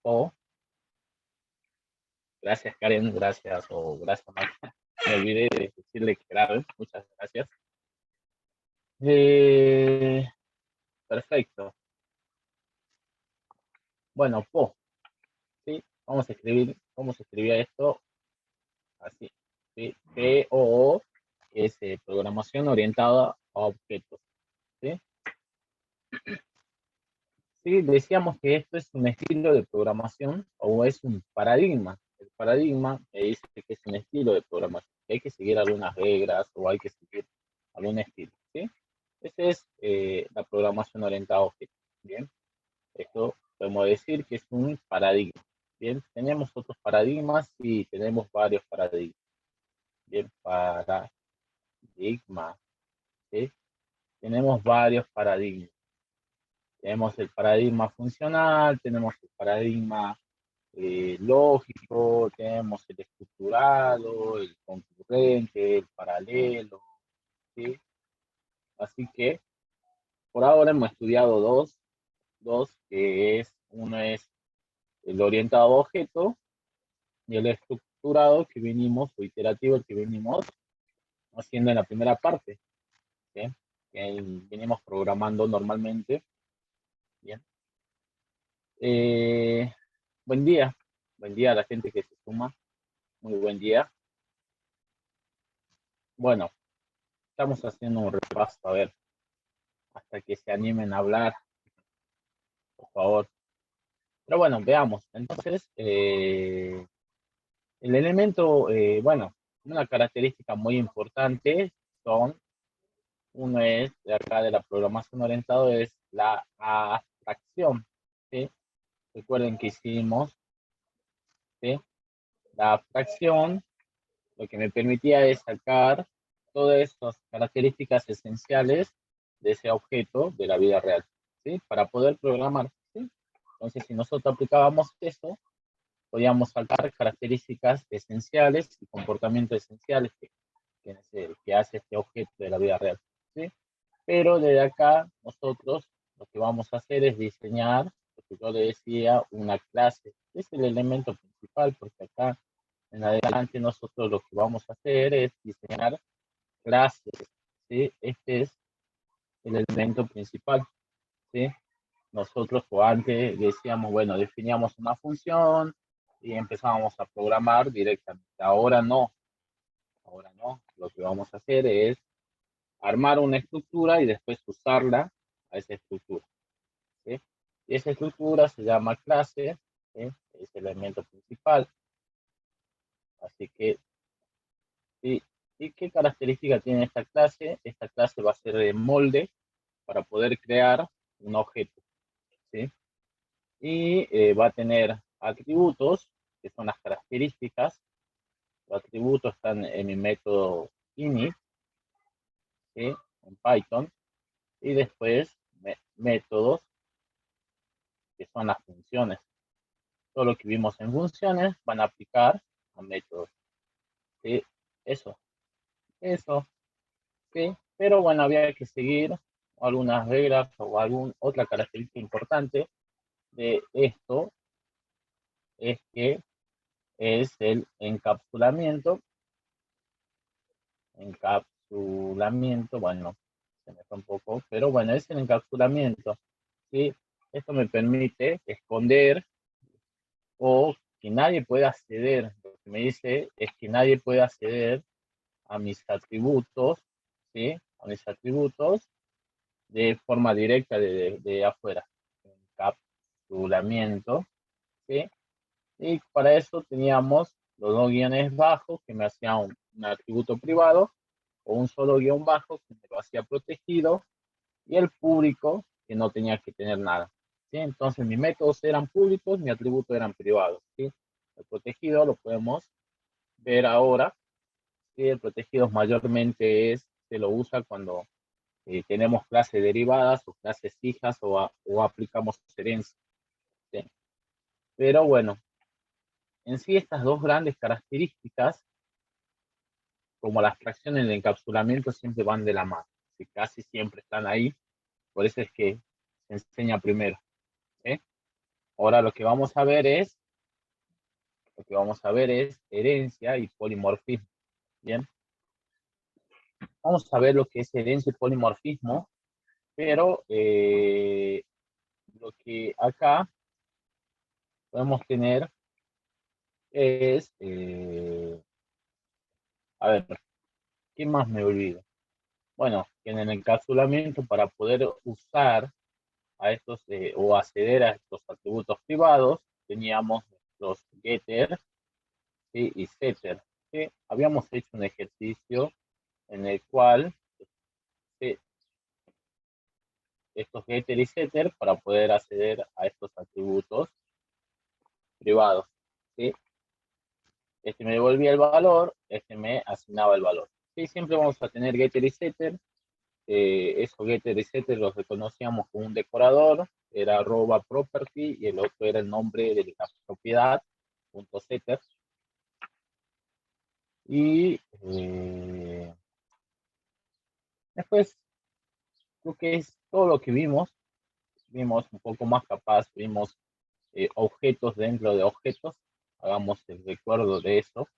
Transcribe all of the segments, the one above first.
O, gracias Karen, gracias, o gracias Marta. Me olvidé de decirle que grave, muchas gracias. Eh, perfecto. Bueno, Po, ¿sí? Vamos a escribir, ¿cómo se escribía esto? Así, ¿sí? P-O-O, que es programación orientada a objetos, ¿sí? Sí, decíamos que esto es un estilo de programación o es un paradigma. El paradigma me dice que es un estilo de programación, que hay que seguir algunas reglas o hay que seguir algún estilo, ¿sí? Esa es la programación orientada a objetos, ¿bien? Esto podemos decir que es un paradigma, ¿bien? Tenemos otros paradigmas y tenemos varios paradigmas, ¿bien? Paradigma, ¿sí? Tenemos varios paradigmas. Tenemos el paradigma funcional, tenemos el paradigma lógico, tenemos el estructurado, el concurrente, el paralelo, ¿sí? Así que por ahora hemos estudiado dos, que es, uno es el orientado a objeto y el estructurado que venimos, o iterativo el que venimos haciendo en la primera parte, ¿sí? Que venimos programando normalmente, ¿bien? Eh, buen día a la gente que se suma, muy buen día. Bueno, estamos haciendo un repaso, a ver, hasta que se animen a hablar, por favor. Pero bueno, veamos. Entonces, el elemento, bueno, una característica muy importante son, uno es, de acá de la programación orientada, es la abstracción, ¿sí? Recuerden que hicimos, ¿sí? La abstracción lo que me permitía es sacar todas estas características esenciales de ese objeto de la vida real, ¿sí? Para poder programar, ¿sí? Entonces, si nosotros aplicábamos eso, podíamos sacar características esenciales y comportamientos esenciales que hace este objeto de la vida real, ¿sí? Pero desde acá, nosotros lo que vamos a hacer es diseñar, lo que yo le decía, una clase. Es el elemento principal, porque acá en adelante nosotros lo que vamos a hacer es diseñar clases, ¿sí? Este es el elemento principal, ¿sí? Nosotros o antes decíamos, bueno, definíamos una función y empezábamos a programar directamente. Ahora no. Lo que vamos a hacer es armar una estructura y después usarla a esa estructura, ¿sí? Y esa estructura se llama clase, ¿sí? Es el elemento principal. Así que, ¿sí? ¿Y qué característica tiene esta clase? Esta clase va a ser de molde para poder crear un objeto, ¿sí? Y va a tener atributos, que son las características. Los atributos están en mi método init, ¿sí? En Python. Y después métodos, que son las funciones. Todo lo que vimos en funciones van a aplicar a métodos, ¿sí? Eso, eso, ¿sí? Pero bueno, había que seguir algunas reglas o alguna otra característica importante de esto es que es el encapsulamiento, bueno, se me fue un poco, pero bueno, es el encapsulamiento, ¿sí? Esto me permite esconder o que nadie pueda acceder, lo que me dice es que nadie puede acceder a mis atributos, ¿sí? A mis atributos de forma directa de afuera, encapsulamiento, ¿sí? Y para eso teníamos los dos guiones bajos que me hacían un atributo privado o un solo guión bajo que me lo hacía protegido y el público que no tenía que tener nada, ¿sí? Entonces mis métodos eran públicos, mis atributos eran privados, ¿sí? El protegido lo podemos ver ahora, ¿sí? El protegido mayormente se lo usa cuando tenemos clases derivadas o clases fijas o aplicamos herencia, ¿sí? Pero bueno, en sí estas dos grandes características como la abstracción y el encapsulamiento siempre van de la mano, ¿sí? Casi siempre están ahí, por eso es que se enseña primero, ¿sí? Ahora lo que vamos a ver es herencia y polimorfismo. Bien, vamos a ver lo que es herencia y polimorfismo, pero lo que acá podemos tener es, a ver, ¿qué más me olvido? Bueno, en el encapsulamiento para poder usar a estos o acceder a estos atributos privados, teníamos los getter, ¿sí? Y setter. ¿Sí? Habíamos hecho un ejercicio en el cual ¿sí? Estos getter y setter para poder acceder a estos atributos privados. ¿Sí? Este me devolvía el valor, este me asignaba el valor. ¿Sí? Siempre vamos a tener getter y setter. Esos getter y setter los reconocíamos con un decorador, era arroba property y el otro era el nombre de la propiedad, punto setter. Y después, creo que es todo lo que vimos un poco más capaz, vimos objetos dentro de objetos, hagamos el recuerdo de eso,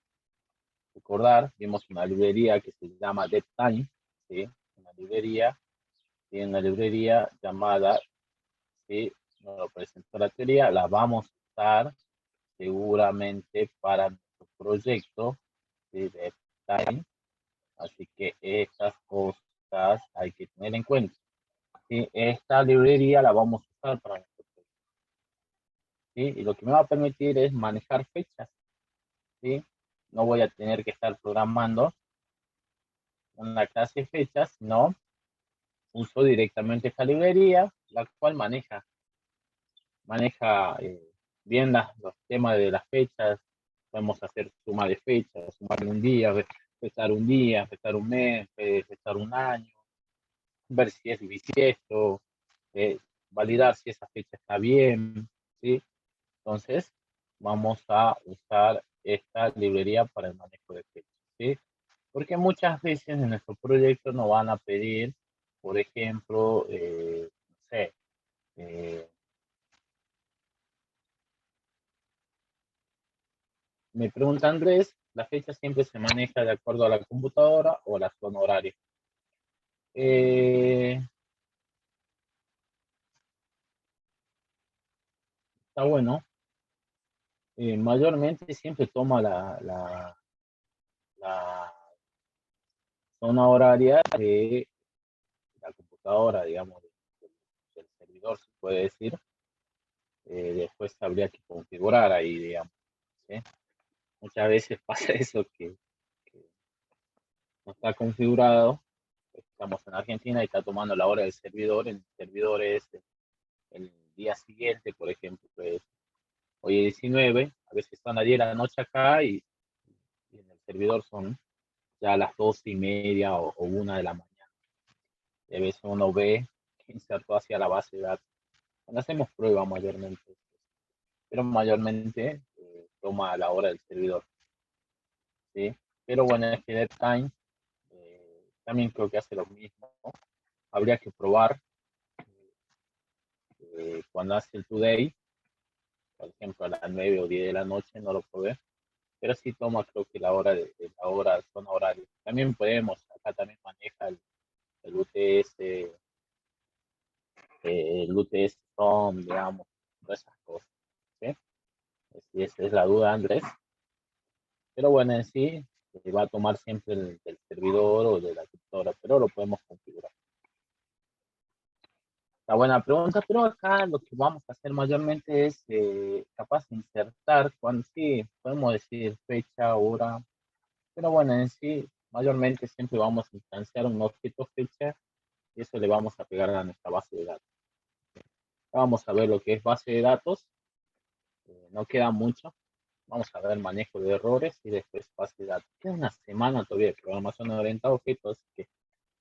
recordar, vimos una librería que se llama DevTime, ¿sí? Una librería, ¿sí? Una librería llamada, ¿sí? No lo presentó la teoría, la vamos a usar seguramente para nuestro proyecto, ¿sí? DevTime, así que estas cosas hay que tener en cuenta. ¿Sí? Esta librería la vamos a usar para nuestro proyecto, ¿sí? Y lo que me va a permitir es manejar fechas, ¿sí? No voy a tener que estar programando una clase de fechas, sino uso directamente esta librería, la cual maneja bien los temas de las fechas. Podemos hacer suma de fechas, sumar un día, restar un mes, restar un año, ver si es bisiesto, eh, validar si esa fecha está bien, ¿sí? Entonces, vamos a usar esta librería para el manejo de fechas, ¿sí? Porque muchas veces en nuestro proyecto nos van a pedir, por ejemplo, no sé, eh, me pregunta Andrés, ¿la fecha siempre se maneja de acuerdo a la computadora o la zona horaria? Eh, Está bueno. Mayormente siempre toma la zona horaria de la computadora, digamos, del servidor, se puede decir. Después habría que configurar ahí, digamos, ¿sí? Muchas veces pasa eso que no está configurado. Estamos en Argentina y está tomando la hora del servidor. El servidor es el día siguiente, por ejemplo, pues, hoy es 19, a veces son las 10 de la noche acá y en el servidor son ya las 12:30 o 1 de la mañana. Y a veces uno ve que insertó hacia la base de datos. Cuando hacemos pruebas mayormente, pero mayormente toma la hora del servidor, ¿sí? Pero bueno, este dead time también creo que hace lo mismo. Habría que probar cuando hace el today, por ejemplo a las 9 o 10 de la noche, no lo probé, pero sí toma creo que la hora de la hora, zona horaria. También podemos, acá también maneja el UTS, el UTS from, digamos, todas esas cosas, ¿sí? Si esa es la duda, Andrés. Pero bueno, en sí, va a tomar siempre el del servidor o de la computadora, pero lo podemos configurar. La buena pregunta, pero acá lo que vamos a hacer mayormente es capaz de insertar, cuando sí, podemos decir fecha, hora, pero bueno, en sí, mayormente siempre vamos a instanciar un objeto fecha y eso le vamos a pegar a nuestra base de datos. Vamos a ver lo que es base de datos, no queda mucho, vamos a ver manejo de errores y después base de datos. Queda una semana todavía de programación orientada a objetos, así que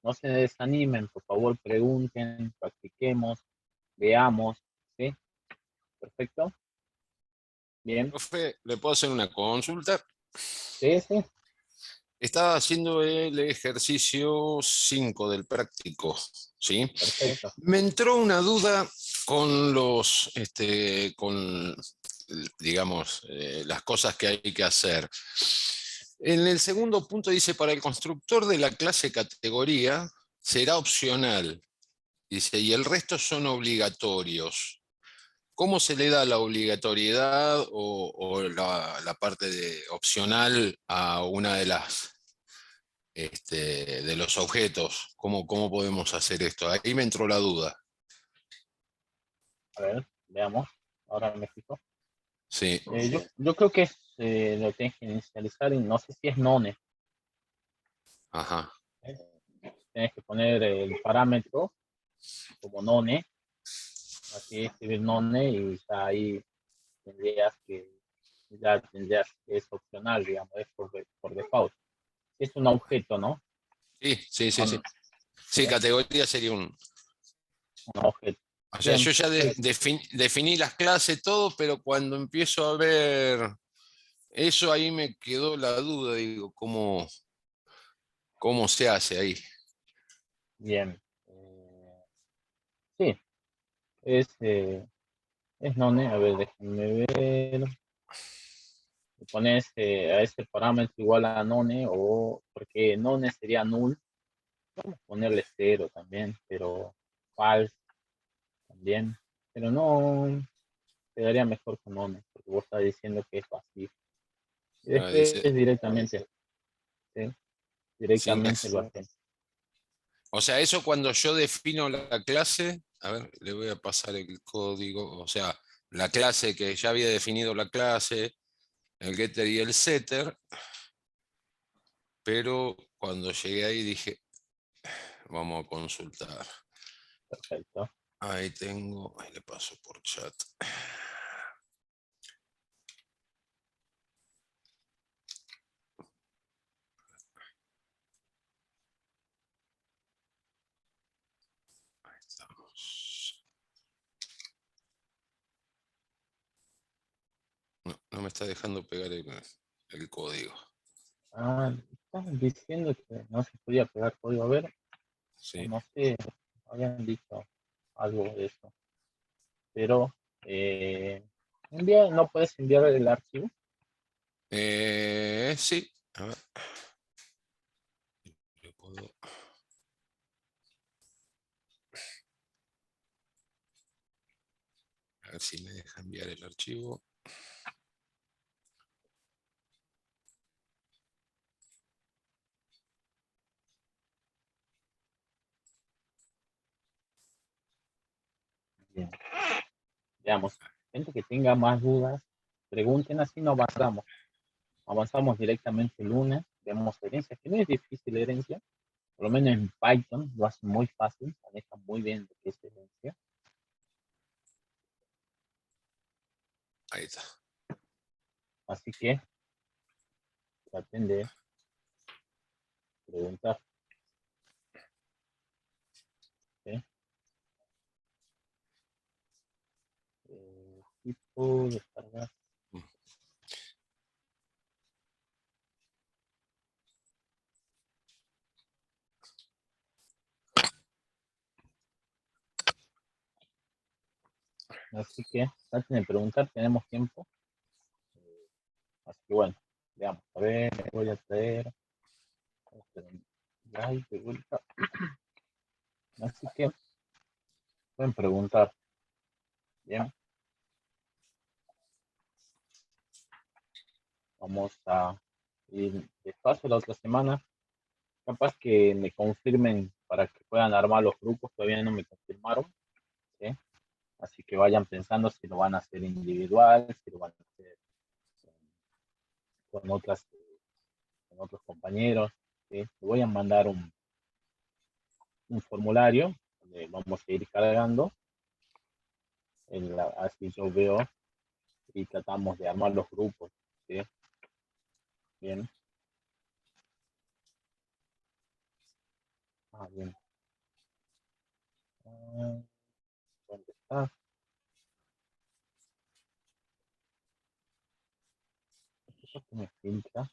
no se desanimen, por favor pregunten, practiquemos, veamos, ¿sí? Perfecto. Bien. Profe, ¿le puedo hacer una consulta? Sí, sí. Estaba haciendo el ejercicio 5 del práctico, ¿sí? Perfecto. Me entró una duda con los, con, digamos, las cosas que hay que hacer. En el segundo punto dice, para el constructor de la clase categoría será opcional. Dice, y el resto son obligatorios. ¿Cómo se le da la obligatoriedad o la parte de opcional a una de las de los objetos? ¿Cómo podemos hacer esto? Ahí me entró la duda. A ver, veamos. Ahora me fijo. Sí, Yo creo que lo tienes que inicializar y no sé si es none. ajá. ¿Eh? Tienes que poner el parámetro como none, así escribir none y ya ahí tendrías que, ya tendrías que es opcional, digamos, es por default. Es un objeto, ¿no? Sí, sí, sí, sí. Un, Sí, ¿eh? categoría sería Un objeto. o sea, Bien, yo ya perfecto. definí las clases, todo, pero cuando empiezo a ver eso, ahí me quedó la duda, digo, ¿cómo se hace ahí? Bien. Sí, es none. A ver, déjenme ver. Le pones a este parámetro igual a none o porque none sería null, ponerle cero también, pero false también, pero no quedaría mejor con none porque vos estás diciendo que es vacío. Y Ah, después dice, directamente, ¿sí? sin Directamente las- lo hacemos. o sea, eso cuando yo defino la clase, a ver, le voy a pasar el código, o sea, la clase que ya había definido la clase, el getter y el setter, pero cuando llegué ahí dije, vamos a consultar. Perfecto. Ahí tengo, ahí le paso por chat. Ahí estamos. No, no me está dejando pegar el código. Estaban diciendo que no se podía pegar código. A ver, Sí. no sé, habían dicho algo de eso, pero no puedes enviar el archivo. Sí. A ver. Le puedo- a ver si me deja enviar el archivo. Bien. Veamos, gente que tenga más dudas, pregunten, así no avanzamos. Avanzamos directamente el lunes, vemos herencia, que no es difícil herencia, por lo menos en Python lo hace muy fácil, maneja muy bien lo que es herencia. Ahí está. Así que traten de preguntar. ¿Sí? Tipo, descargar. Así que traten de preguntar, tenemos tiempo. Así que bueno, veamos. A ver, voy a traer. Ay, de vuelta. Así que pueden preguntar. Bien, vamos a ir despacio la otra semana. Capaz que me confirmen para que puedan armar los grupos, todavía no me confirmaron, ¿sí? Así que vayan pensando si lo van a hacer individual, si lo van a hacer con otras, con otros compañeros, ¿sí? Les voy a mandar un formulario donde vamos a ir cargando, así yo veo y tratamos de armar los grupos, ¿sí? Bien, bien. Ah, ¿dónde está? Esto que me filtra.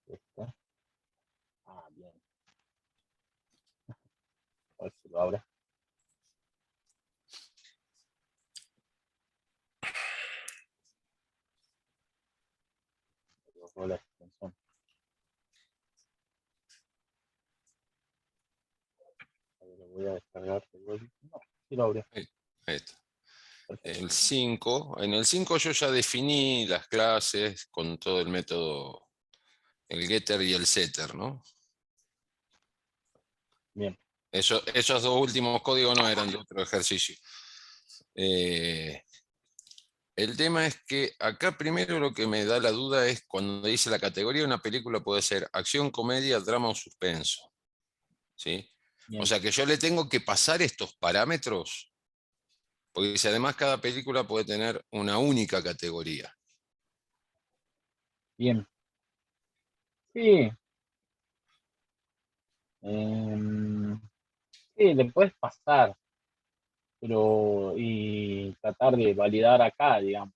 Esta. Bien. A ver si lo abre. o la extensión. A ver, lo voy a descargar. No, sí lo abrí. Ahí está. Perfecto. El 5, en el 5 yo ya definí las clases con todo el método, el getter y el setter, ¿no? Bien. Esos dos últimos códigos no eran de otro ejercicio. Eh, el tema es que acá primero lo que me da la duda es cuando dice la categoría de una película puede ser acción, comedia, drama o suspenso. ¿Sí? O Bien. sea que yo le tengo que pasar estos parámetros, porque si además cada película puede tener una única categoría. Bien. Sí. em, sí, le puedes pasar, pero y tratar de validar acá, digamos.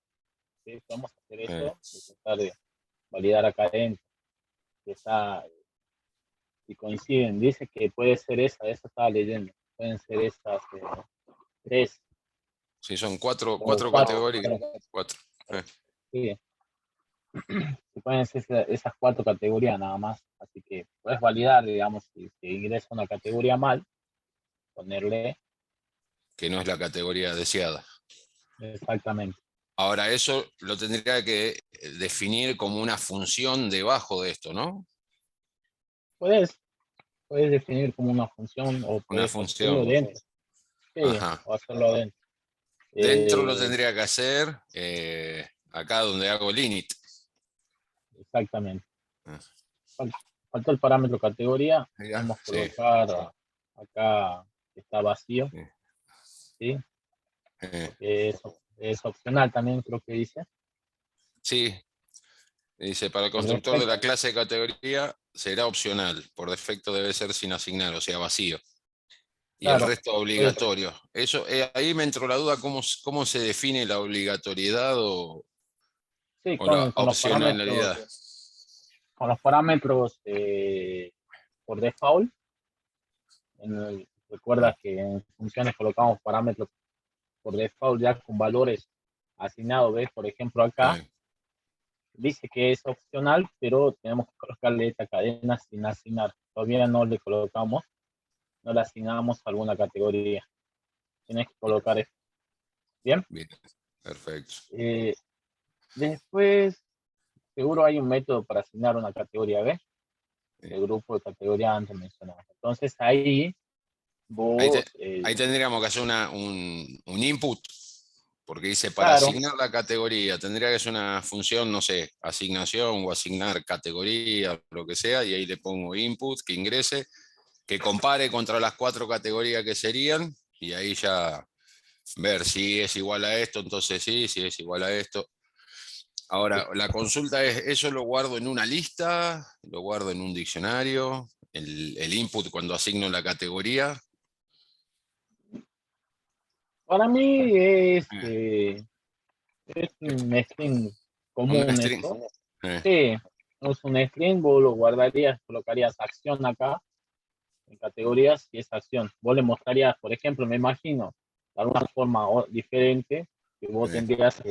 ¿Sí? Vamos a hacer Eh, eso y tratar de validar acá adentro. Que está, si coinciden, dice que puede ser esa, eso estaba leyendo. Pueden ser esas tres si son o cuatro cuatro. categorías, cuatro. Eh, Sí, que pueden ser esas cuatro categorías nada más. Así que puedes validar, digamos, si ingresa una categoría mal, ponerle que no es la categoría deseada. exactamente. Ahora, eso lo tendría que definir como una función debajo de esto, ¿no? Puedes, puedes definir como una función o Una puedes hacerlo función. dentro. Sí, Ajá. o hacerlo dentro. Dentro lo Eh, tendría que hacer acá donde hago el init. exactamente. Ah, Falta el parámetro categoría. mirá, Podemos sí. colocar acá que está vacío, Sí. ¿sí? Eh, Es opcional también, creo que dice. sí, dice, para el Por constructor de defecto, la clase de categoría será opcional. Por defecto debe ser sin asignar, o sea, vacío. Y el claro. resto Pues, obligatorio. Eso, ahí me entró la duda cómo se define la obligatoriedad sí, o la con opcionalidad. con los parámetros por default. Mm, Recuerda que en funciones colocamos parámetros por default ya con valores asignados. ¿Ves? Por ejemplo, acá eh, dice que es opcional, pero tenemos que colocarle esta cadena sin asignar. Todavía no le colocamos, no le asignamos alguna categoría. Tienes que bien, colocar esto. Bien. bien, perfecto. Eh, Después, seguro hay un método para asignar una categoría B, Eh, el grupo de categoría antes mencionado. Entonces ahí Ahí, vos, ahí tendríamos que hacer un input, porque dice para claro, asignar la categoría, tendría que ser una función, no sé, asignación o asignar categoría, lo que sea, y ahí le pongo input, que ingrese, que compare contra las cuatro categorías que serían, y ahí ya ver si es igual a esto, entonces sí, si es igual a esto. Ahora, la consulta es, ¿eso lo guardo en una lista? ¿Lo guardo en un diccionario? El input cuando asigno la categoría. para mí Eh, es es un string un común string. esto. Eh, Sí, es un string, vos lo guardarías, colocarías acción acá en categorías y esa acción. Vos le mostrarías, por ejemplo, me imagino, de alguna forma diferente, que vos eh, tendrías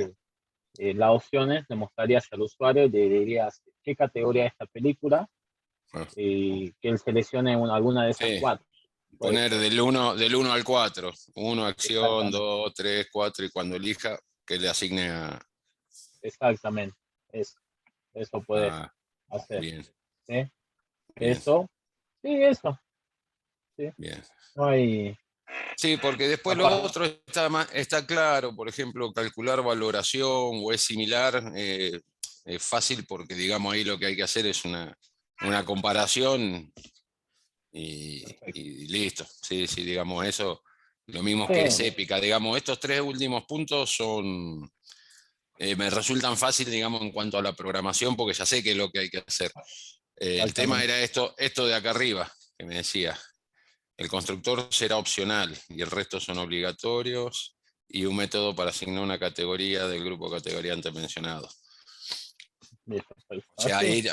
las opciones, le mostrarías al usuario, le dirías qué categoría es esta película bueno, y que él seleccione alguna de esas sí, cuatro. Puede poner ser, del uno al 4. 1 acción, exactamente, 2 3 4 y cuando elija que le asigne exactamente. Eso, eso puedes a- hacer. bien, ¿Sí? bien, Eso, sí, eso. Sí. bien. No hay. Sí, porque después lo Aparte, otro está claro, por ejemplo, calcular valoración o es similar, es fácil porque digamos ahí lo que hay que hacer es una comparación perfecto. y listo. Sí, sí, digamos eso, lo mismo que es Sí, épica. Digamos, estos tres últimos puntos me resultan fáciles, digamos, en cuanto a la programación, porque ya sé qué es lo que hay que hacer. El tema exactamente. era esto de acá arriba, que me decía. El constructor será opcional y el resto son obligatorios y un método para asignar una categoría del grupo de categoría antes mencionado. Listo, O perfecto. sea, Así.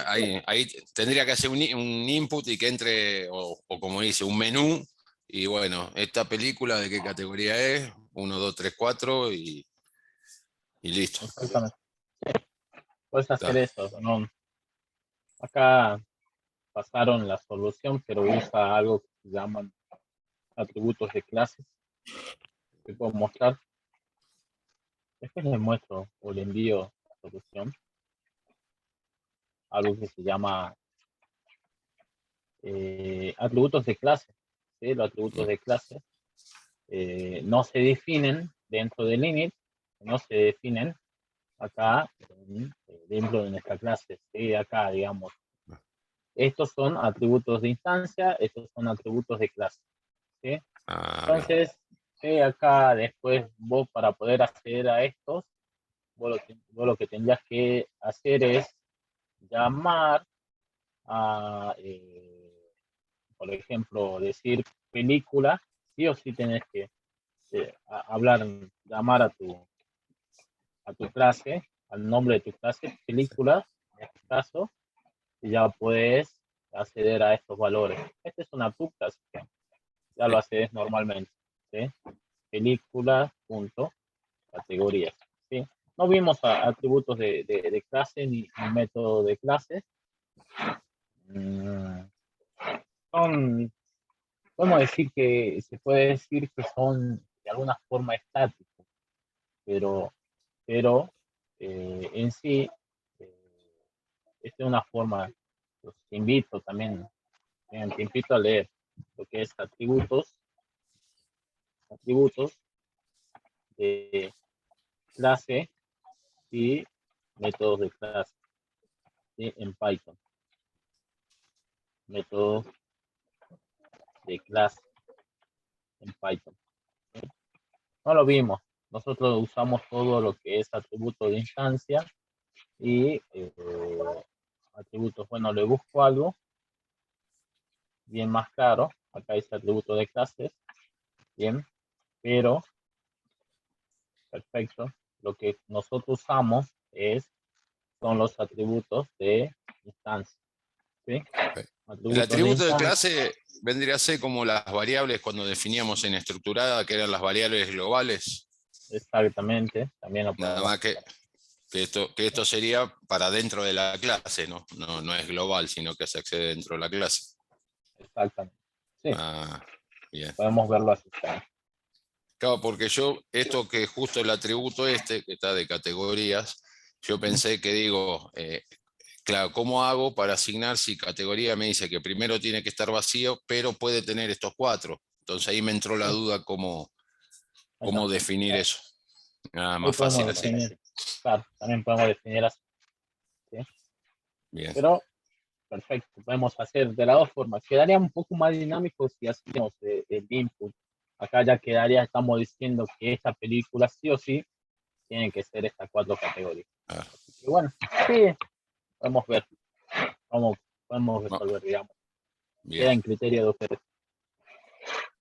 ahí tendría que hacer un input y que entre, o como dice, un menú. Y bueno, esta película de qué categoría es, uno 2 3 4 y listo. Exactamente. Puedes hacer Está eso, ¿no? Acá pasaron la solución, pero usa algo que se llaman atributos de clases. Te puedo mostrar. Después les muestro o le envío la solución. Algo que se llama atributos de clase. ¿Sí? Los atributos de clase no se definen dentro del init, no se definen acá dentro de nuestra clase. ¿Sí? Acá, digamos, estos son atributos de instancia, estos son atributos de clase. ¿Sí? Bien. Entonces, acá después vos para poder acceder a estos, vos lo que tendrías que hacer es llamar a, por ejemplo, decir película, sí o sí tenés que hablar, llamar a tu clase, al nombre de tu clase, película, en este caso, y ya puedes acceder a estos valores. Esta es una tuta, así que ya lo accedes normalmente. ¿Sí? Película, punto, categorías. ¿Sí? No vimos atributos de clase ni método de clase. Mm, son, podemos decir que se puede decir que son de alguna forma estáticos, pero, pero en sí, esta es una forma, pues, te invito también, te invito a leer lo que es atributos de clase y métodos de clase, ¿sí? En Python. Métodos de clase en Python. No lo vimos. Nosotros usamos todo lo que es atributo de instancia y atributos. Bueno, le busco algo bien más claro. Acá dice atributo de clases. Bien, pero perfecto. Lo que nosotros usamos son los atributos de instancia. ¿Sí? El Atributos de atributo de instancia. clase vendría a ser como las variables cuando definíamos en estructurada, que eran las variables globales. Exactamente. También lo Nada podemos más hacer. que esto sería para dentro de la clase, ¿no? No es global, sino que se accede dentro de la clase. Exactamente. Sí, Ah, bien. podemos verlo así. Claro, porque yo, esto que justo el atributo este, que está de categorías, yo pensé que digo, claro, ¿cómo hago para asignar si categoría me dice que primero tiene que estar vacío, pero puede tener estos cuatro? Entonces ahí me entró la Sí, duda cómo definir eso. Nada ahí más podemos fácil así. definir, claro, también podemos definir así, ¿sí? Bien. Pero perfecto, podemos hacer de las dos formas. Quedaría un poco más dinámico si hacemos el input. Acá ya quedaría, estamos diciendo que esta película sí o sí tiene que ser estas cuatro categorías. Ah, Y bueno, sí, podemos ver cómo podemos no, resolver, digamos. bien, Queda en criterio de ustedes.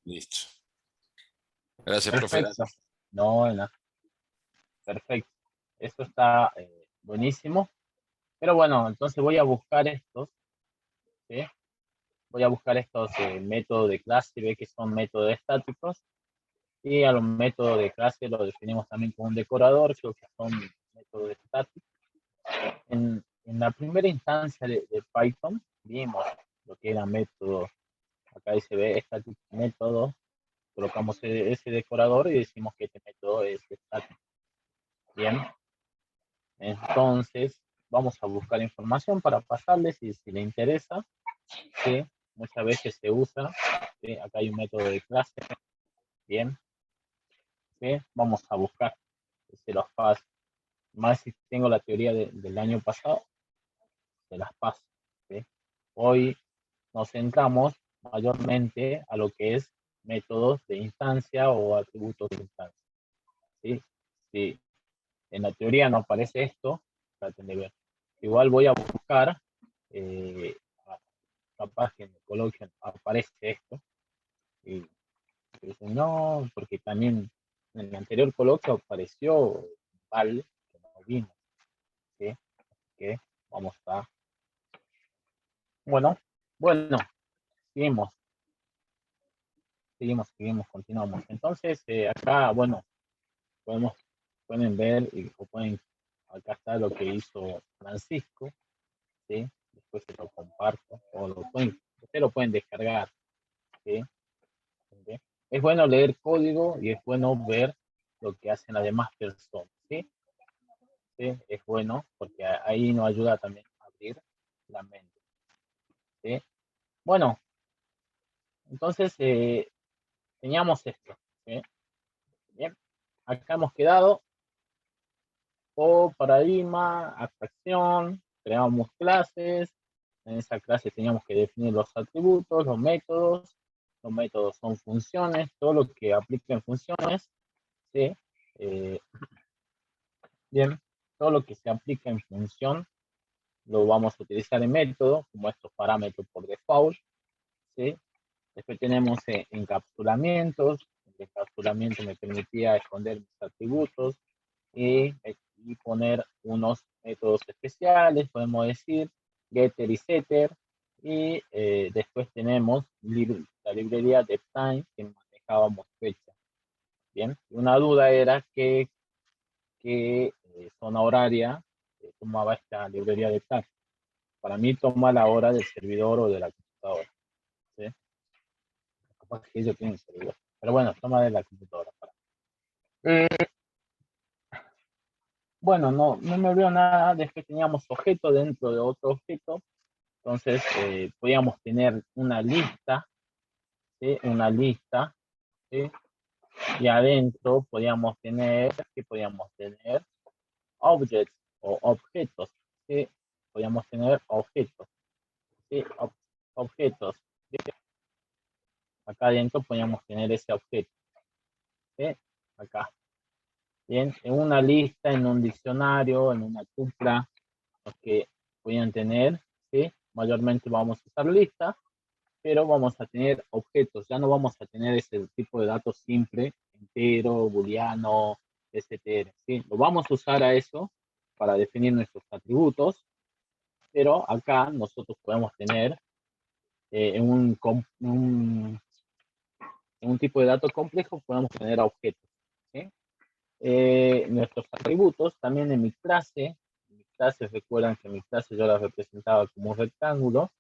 listo. Gracias, profe. Perfecto. No, no, perfecto. Esto está buenísimo. Pero bueno, entonces voy a buscar estos, ¿sí? Voy a buscar estos métodos de clase, ve que son métodos estáticos, y a los métodos de clase los definimos también como un decorador, creo que son métodos estáticos. En la primera instancia de Python vimos lo que era método, acá dice ve estático método, colocamos ese decorador y decimos que este método es estático. Bien, entonces vamos a buscar información para pasarles si le interesa. ¿Sí? Muchas veces se usa, ¿sí? Acá hay un método de clase, bien, ¿sí? Vamos a buscar, se los paso, más si tengo la teoría del año pasado, se las paso, ¿sí? Hoy nos centramos mayormente a lo que es métodos de instancia o atributos de instancia, ¿sí? Si en la teoría no aparece esto, traten de ver. Igual voy a buscar, eh, capaz que en el coloquio aparece esto, y dicen, no, porque también en el anterior coloquio apareció Val, que no vimos, ¿sí? Que vamos a... Bueno, bueno, seguimos, continuamos. Entonces, acá, bueno, podemos, pueden ver, o pueden, acá está lo que hizo Francisco, ¿sí? Después después se lo comparto, o ustedes lo pueden descargar, ¿sí? ¿Sí? Es bueno leer código y es bueno ver lo que hacen las demás personas, ¿sí? ¿Sí? Es bueno porque ahí nos ayuda también a abrir la mente, ¿sí? Bueno, entonces teníamos esto, ¿sí? Bien, acá hemos quedado o paradigma, abstracción, creamos clases, en esa clase teníamos que definir los atributos, los métodos son funciones, todo lo que aplica en funciones, ¿sí? Eh, bien, todo lo que se aplica en función lo vamos a utilizar en método, como estos parámetros por default, ¿sí? Después tenemos encapsulamientos, el encapsulamiento me permitía esconder mis atributos, y poner unos métodos especiales, podemos decir, getter y setter, y después tenemos la librería de time que manejábamos fecha. Bien, una duda era que zona horaria tomaba esta librería de time. Para mí toma la hora del servidor o de la computadora, ¿sí? Capaz que ellos tienen servidor, pero bueno, toma de la computadora. Eh, Bueno, no me veo nada. Después teníamos objeto dentro de otro objeto. Entonces, podíamos tener una lista, ¿sí? Una lista, ¿sí? Y adentro podíamos tener, ¿qué podíamos tener? Objects o objetos, ¿sí? Podíamos tener objetos, ¿sí? Objetos, ¿sí? Acá adentro podíamos tener ese objeto, ¿sí? Acá. Bien, en una lista, en un diccionario, en una tupla, los que podían tener, ¿sí? Mayormente vamos a usar lista, pero vamos a tener objetos, ya no vamos a tener ese tipo de datos simple, entero, booleano, str, ¿sí? Lo vamos a usar a eso para definir nuestros atributos, pero acá nosotros podemos tener en un tipo de datos complejo, podemos tener objetos, ¿sí? Nuestros atributos, también en mi clase, recuerdan que mi clase yo la representaba como un rectángulo,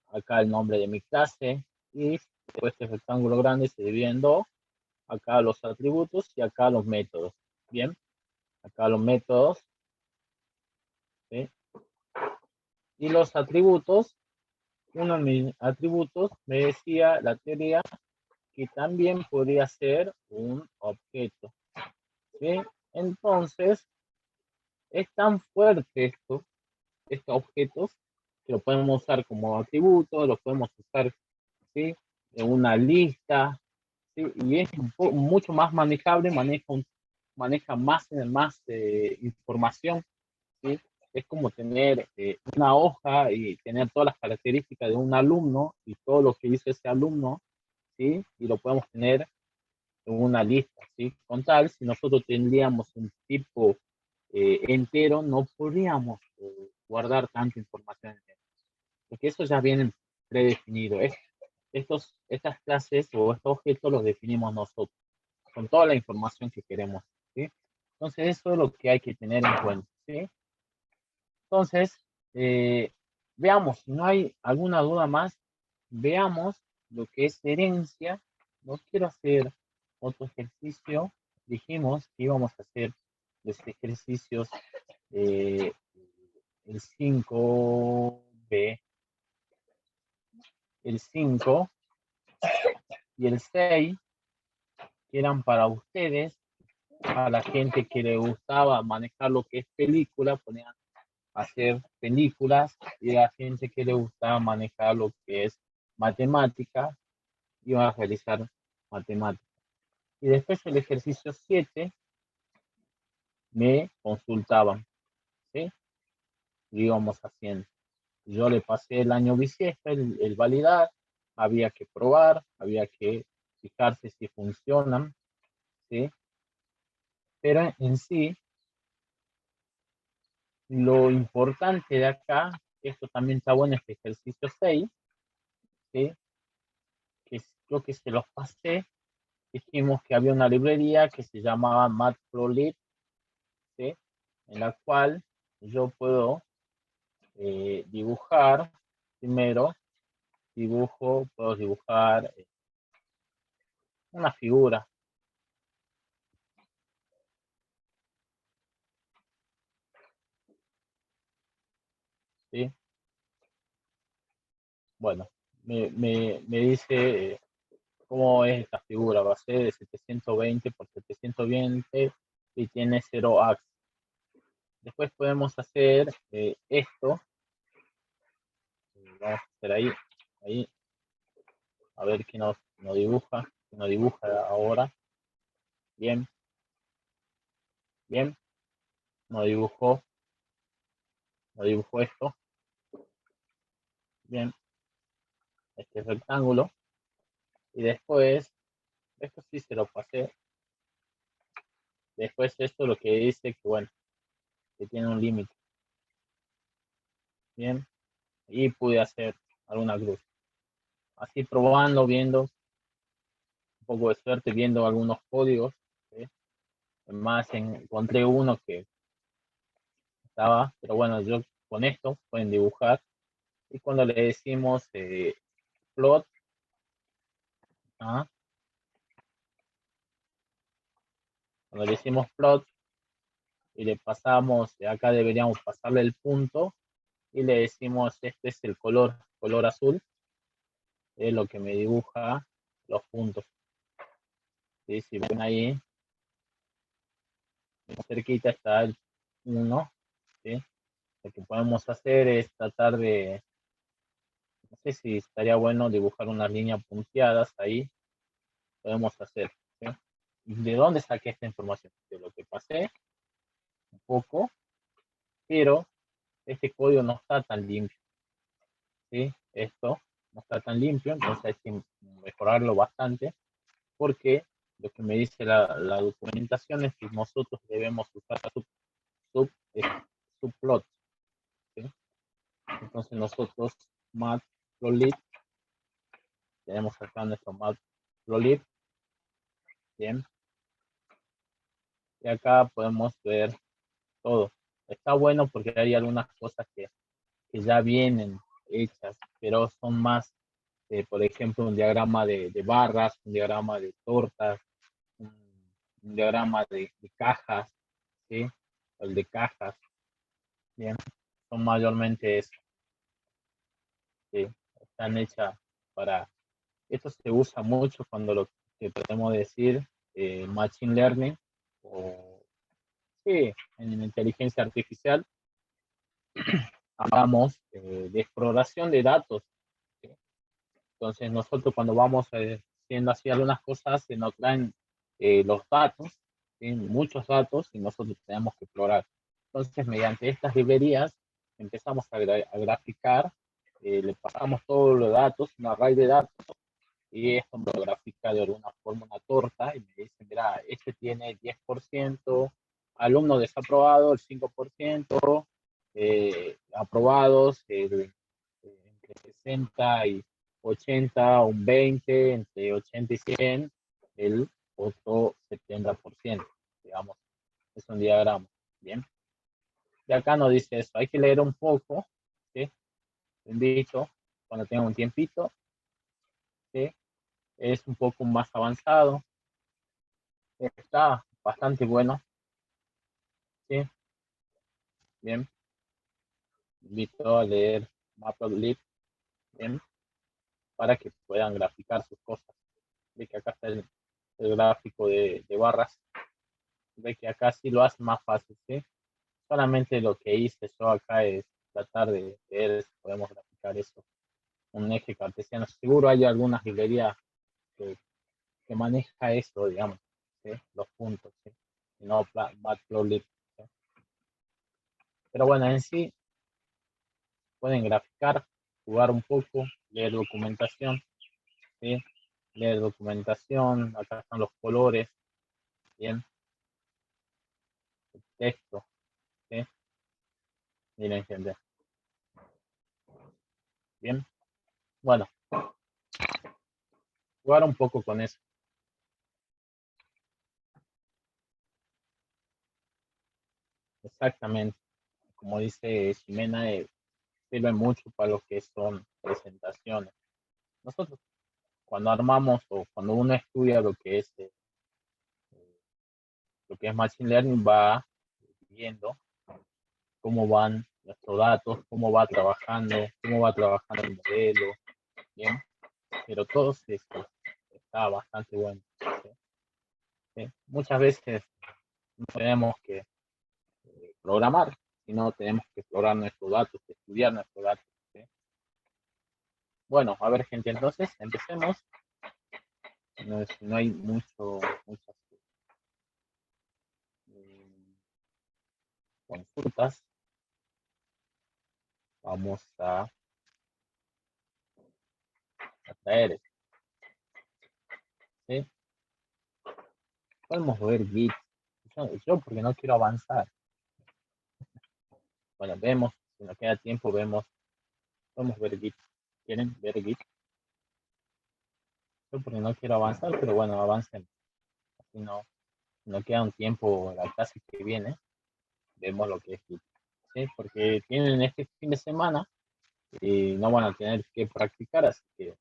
acá el nombre de mi clase, y después este rectángulo grande se divide en dos, acá los atributos y acá los métodos. Bien, acá los métodos, ¿sí? Y los atributos, uno de mis atributos me decía la teoría que también podría ser un objeto, ¿sí? Entonces, es tan fuerte estos objetos, que lo podemos usar como atributo, lo podemos usar, ¿sí? En una lista, ¿sí? Y es mucho más manejable, maneja más información, ¿sí? Es como tener una hoja y tener todas las características de un alumno y todo lo que hizo ese alumno, ¿sí? Y lo podemos tener en una lista, ¿sí? Con tal, si nosotros tendríamos un tipo entero, no podríamos guardar tanta información en él, porque eso ya viene predefinido. Estas clases o estos objetos los definimos nosotros, con toda la información que queremos, ¿sí? Entonces, eso es lo que hay que tener en cuenta, ¿sí? Entonces, veamos, si no hay alguna duda más, veamos lo que es herencia. No quiero hacer otro ejercicio. Dijimos que íbamos a hacer los ejercicios eh, el 5B, el 5 y el 6, que eran para ustedes, para la gente que le gustaba manejar lo que es película, ponían a hacer películas, y a la gente que le gustaba manejar lo que es matemática, iba a realizar matemática. Y después el ejercicio 7 me consultaban, ¿sí? Lo íbamos haciendo. Yo le pasé el año bisiesto, el validar, había que probar, había que fijarse si funcionan, ¿sí? Pero en sí, lo importante de acá, esto también está bueno, este ejercicio 6, ¿sí? Que creo que se los pasé, dijimos que había una librería que se llamaba Matplotlib, ¿sí? En la cual yo puedo dibujar, primero puedo dibujar una figura, ¿sí? Bueno, me dice cómo es esta figura, va a ser de 720 por 720 y tiene 0 axis. Después podemos hacer esto, vamos a hacer ahí, a ver qué nos dibuja, qué nos dibuja ahora. Bien, bien, nos dibujó esto, bien, este rectángulo, y después, esto sí se lo pasé, después esto lo que dice que bueno, que tiene un límite, bien, y pude hacer alguna cruz. Así probando, viendo, un poco de suerte, viendo algunos códigos, ¿sí? Además encontré uno que estaba, pero bueno, yo con esto pueden dibujar, y cuando le decimos plot, ¿ah? Cuando le decimos plot y le pasamos, acá deberíamos pasarle el punto, y le decimos este es el color azul, es lo que me dibuja los puntos. ¿Sí? Si ven ahí, cerquita está el 1, ¿sí? Lo que podemos hacer es tratar de, no sé si estaría bueno dibujar unas líneas punteadas ahí, podemos hacer, ¿sí? ¿De dónde saqué esta información? De lo que pasé un poco, pero este código no está tan limpio, ¿sí? Esto no está tan limpio, entonces hay que mejorarlo bastante, porque lo que me dice la documentación es que nosotros debemos usar sub, eh, subplot, ¿sí? Entonces nosotros matplotlib, tenemos acá nuestro matplotlib, bien, y acá podemos ver todo. Está bueno porque hay algunas cosas que ya vienen hechas, pero son más, por ejemplo, un diagrama de barras, un diagrama de tortas, un, un diagrama de cajas, ¿sí? El de cajas, bien, son mayormente eso, ¿sí? Están hechas para, esto se usa mucho cuando lo que podemos decir machine learning o sí, en inteligencia artificial hablamos de exploración de datos, ¿sí? Entonces nosotros cuando vamos haciendo así algunas cosas se nos traen los datos, ¿sí? Muchos datos y nosotros tenemos que explorar. Entonces mediante estas librerías empezamos a graficar, le pasamos todos los datos, un array de datos, y esto me lo grafica de alguna forma una torta y me dice, mira, este tiene 10%, alumno desaprobado el 5%, aprobados entre 60 y 80, un 20, entre 80 y 100, el otro 70%, digamos, es un diagrama, ¿bien? Y acá nos dice eso, hay que leer un poco, ¿sí? Te invito, cuando tenga un tiempito, ¿sí? Es un poco más avanzado, está bastante bueno, ¿sí? Bien, invito a leer Matplotlib, bien, para que puedan graficar sus cosas. Ve que acá está el gráfico de barras, ve que acá sí lo hace más fácil, ¿sí? Solamente lo que hice yo acá es tratar de ver si podemos graficar eso, un eje cartesiano. Seguro hay algunas librerías que, que maneja eso, digamos, ¿sí? Los puntos, ¿sí? Y no Matplotlib, ¿sí? Pero bueno, en sí pueden graficar, jugar un poco, leer documentación, ¿sí? Leer documentación, acá están los colores, bien, el texto, ¿sí? Y la entender. Bien, bueno, jugar un poco con eso. Exactamente, como dice Ximena, sirve mucho para lo que son presentaciones. Nosotros cuando armamos o cuando uno estudia lo que es Machine Learning va viendo cómo van nuestros datos, cómo va trabajando el modelo, bien, pero todo esto está bastante bueno. ¿Sí? ¿Sí? Muchas veces no tenemos que programar, sino tenemos que explorar nuestros datos, estudiar nuestros datos. ¿Sí? Bueno, a ver gente, entonces empecemos. No hay muchas consultas. Vamos a traer esto. ¿Sí? Podemos ver Git. Yo porque no quiero avanzar. Bueno, vemos, si nos queda tiempo, podemos ver Git. ¿Quieren ver Git? Yo porque no quiero avanzar, pero bueno, avancen. Así no queda un tiempo la clase que viene. Vemos lo que es Git. ¿Sí? Porque tienen este fin de semana y no van a tener que practicar, así que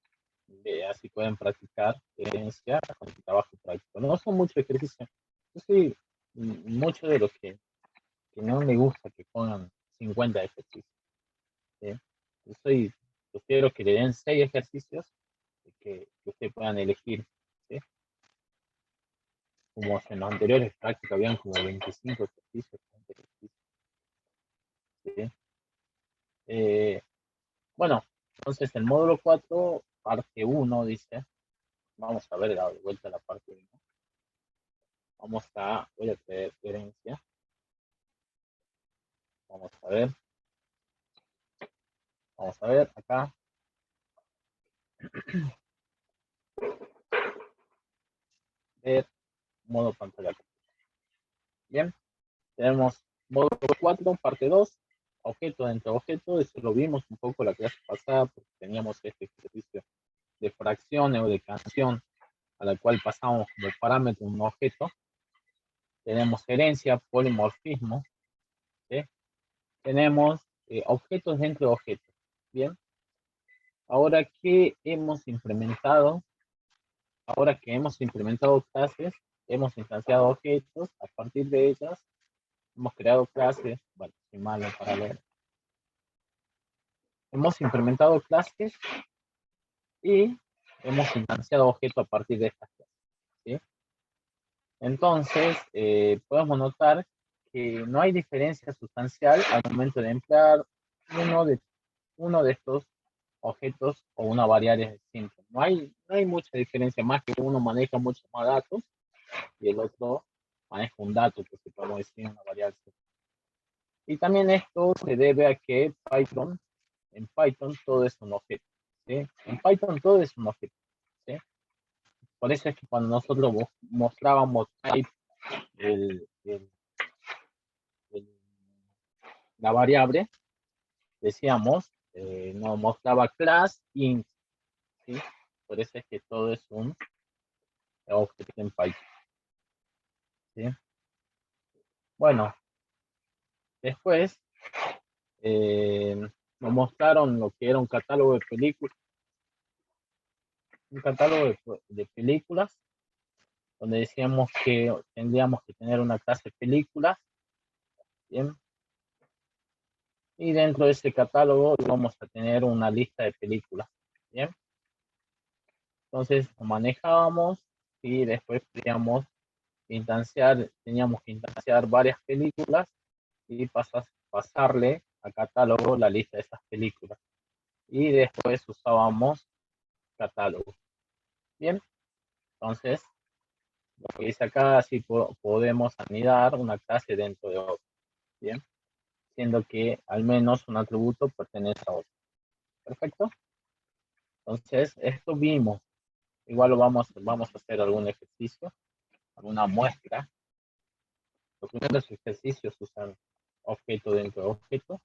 así pueden practicar herencia con el trabajo práctico. No son muchos ejercicios. Yo soy mucho de los que no me gusta que pongan 50 ejercicios. ¿Sí? Prefiero que le den 6 ejercicios que ustedes puedan elegir. ¿Sí? Como en los anteriores prácticas habían como 25 ejercicios. ¿Sí? Bueno, entonces el módulo 4, parte 1, dice, vamos a ver de vuelta la parte 1. Voy a traer herencia. Vamos a ver acá. Ver modo pantalla. Bien, tenemos módulo 4, parte 2, objeto dentro de objeto. Eso lo vimos un poco la clase pasada porque teníamos este ejercicio de fracciones o de canción a la cual pasamos como parámetro un objeto. Tenemos herencia, polimorfismo. ¿Sí? Tenemos objetos dentro de objetos. Bien, ahora que hemos implementado clases, hemos instanciado objetos, a partir de ellas hemos creado clases, bueno, sin malo para leer. Hemos implementado clases y hemos instanciado objetos a partir de estas clases. ¿Sí? Entonces, podemos notar que no hay diferencia sustancial al momento de emplear uno de estos objetos o una variable simple. No hay mucha diferencia, más que uno maneja muchos más datos y el otro maneja un dato que se puede decir una variable simple. Y también esto se debe a que en Python todo es un objeto. ¿Sí? En Python todo es un objeto. ¿Sí? Por eso es que cuando nosotros mostrábamos type, la variable, decíamos, nos mostraba class int. ¿Sí? Por eso es que todo es un objeto en Python. ¿Sí? Bueno, después nos mostraron lo que era un catálogo de películas, de películas, donde decíamos que tendríamos que tener una clase de películas, ¿bien? Y dentro de ese catálogo vamos a tener una lista de películas, ¿bien? Entonces manejábamos y después teníamos que instanciar varias películas y pasarle a catálogo la lista de esas películas. Y después usábamos catálogo. Bien, entonces lo que dice acá, sí podemos anidar una clase dentro de otra. Bien, siendo que al menos un atributo pertenece a otro. Perfecto. Entonces, esto vimos. Igual vamos a hacer algún ejercicio, alguna muestra. Los primeros ejercicios usan objeto dentro de objeto.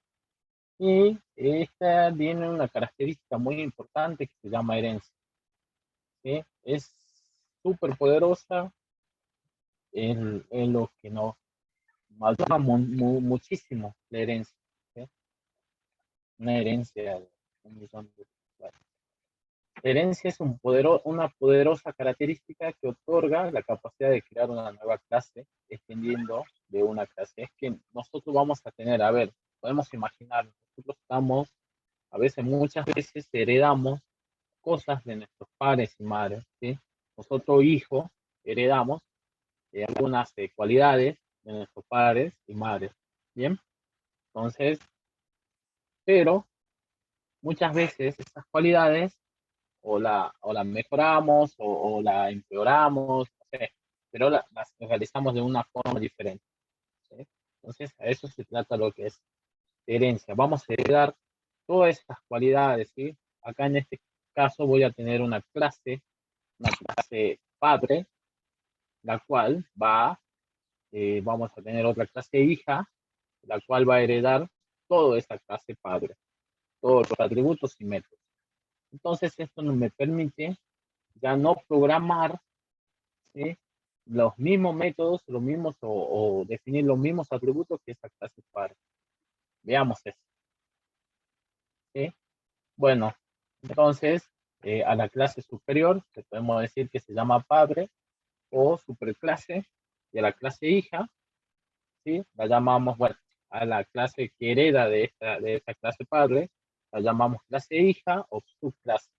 Y esta tiene una característica muy importante que se llama herencia. ¿Sí? Es súper poderosa en lo que nos ayuda muchísimo la herencia. ¿Sí? una herencia de 1 millón de usuarios. La herencia es una poderosa característica que otorga la capacidad de crear una nueva clase, extendiendo de una clase. Es que nosotros vamos a tener, a ver, podemos imaginar, nosotros estamos, a veces, muchas veces heredamos cosas de nuestros padres y madres, ¿sí? Nosotros, hijos, heredamos algunas cualidades de nuestros padres y madres, ¿bien? Entonces, pero muchas veces estas cualidades o la mejoramos o la empeoramos, no sé, pero las realizamos de una forma diferente, ¿sí? Entonces, a eso se trata lo que es herencia. Vamos a heredar todas estas cualidades, ¿sí? Acá en este caso voy a tener una clase padre, la cual vamos a tener otra clase hija, la cual va a heredar toda esta clase padre, todos los atributos y métodos. Entonces, esto nos me permite ya no programar, ¿sí?, los mismos métodos, los mismos o definir los mismos atributos que esta clase padre. Veamos eso, ¿sí? Bueno, entonces, a la clase superior, que podemos decir que se llama padre o superclase, y a la clase hija, ¿sí?, la llamamos, bueno, a la clase que hereda de esta clase padre, la llamamos clase hija o subclase.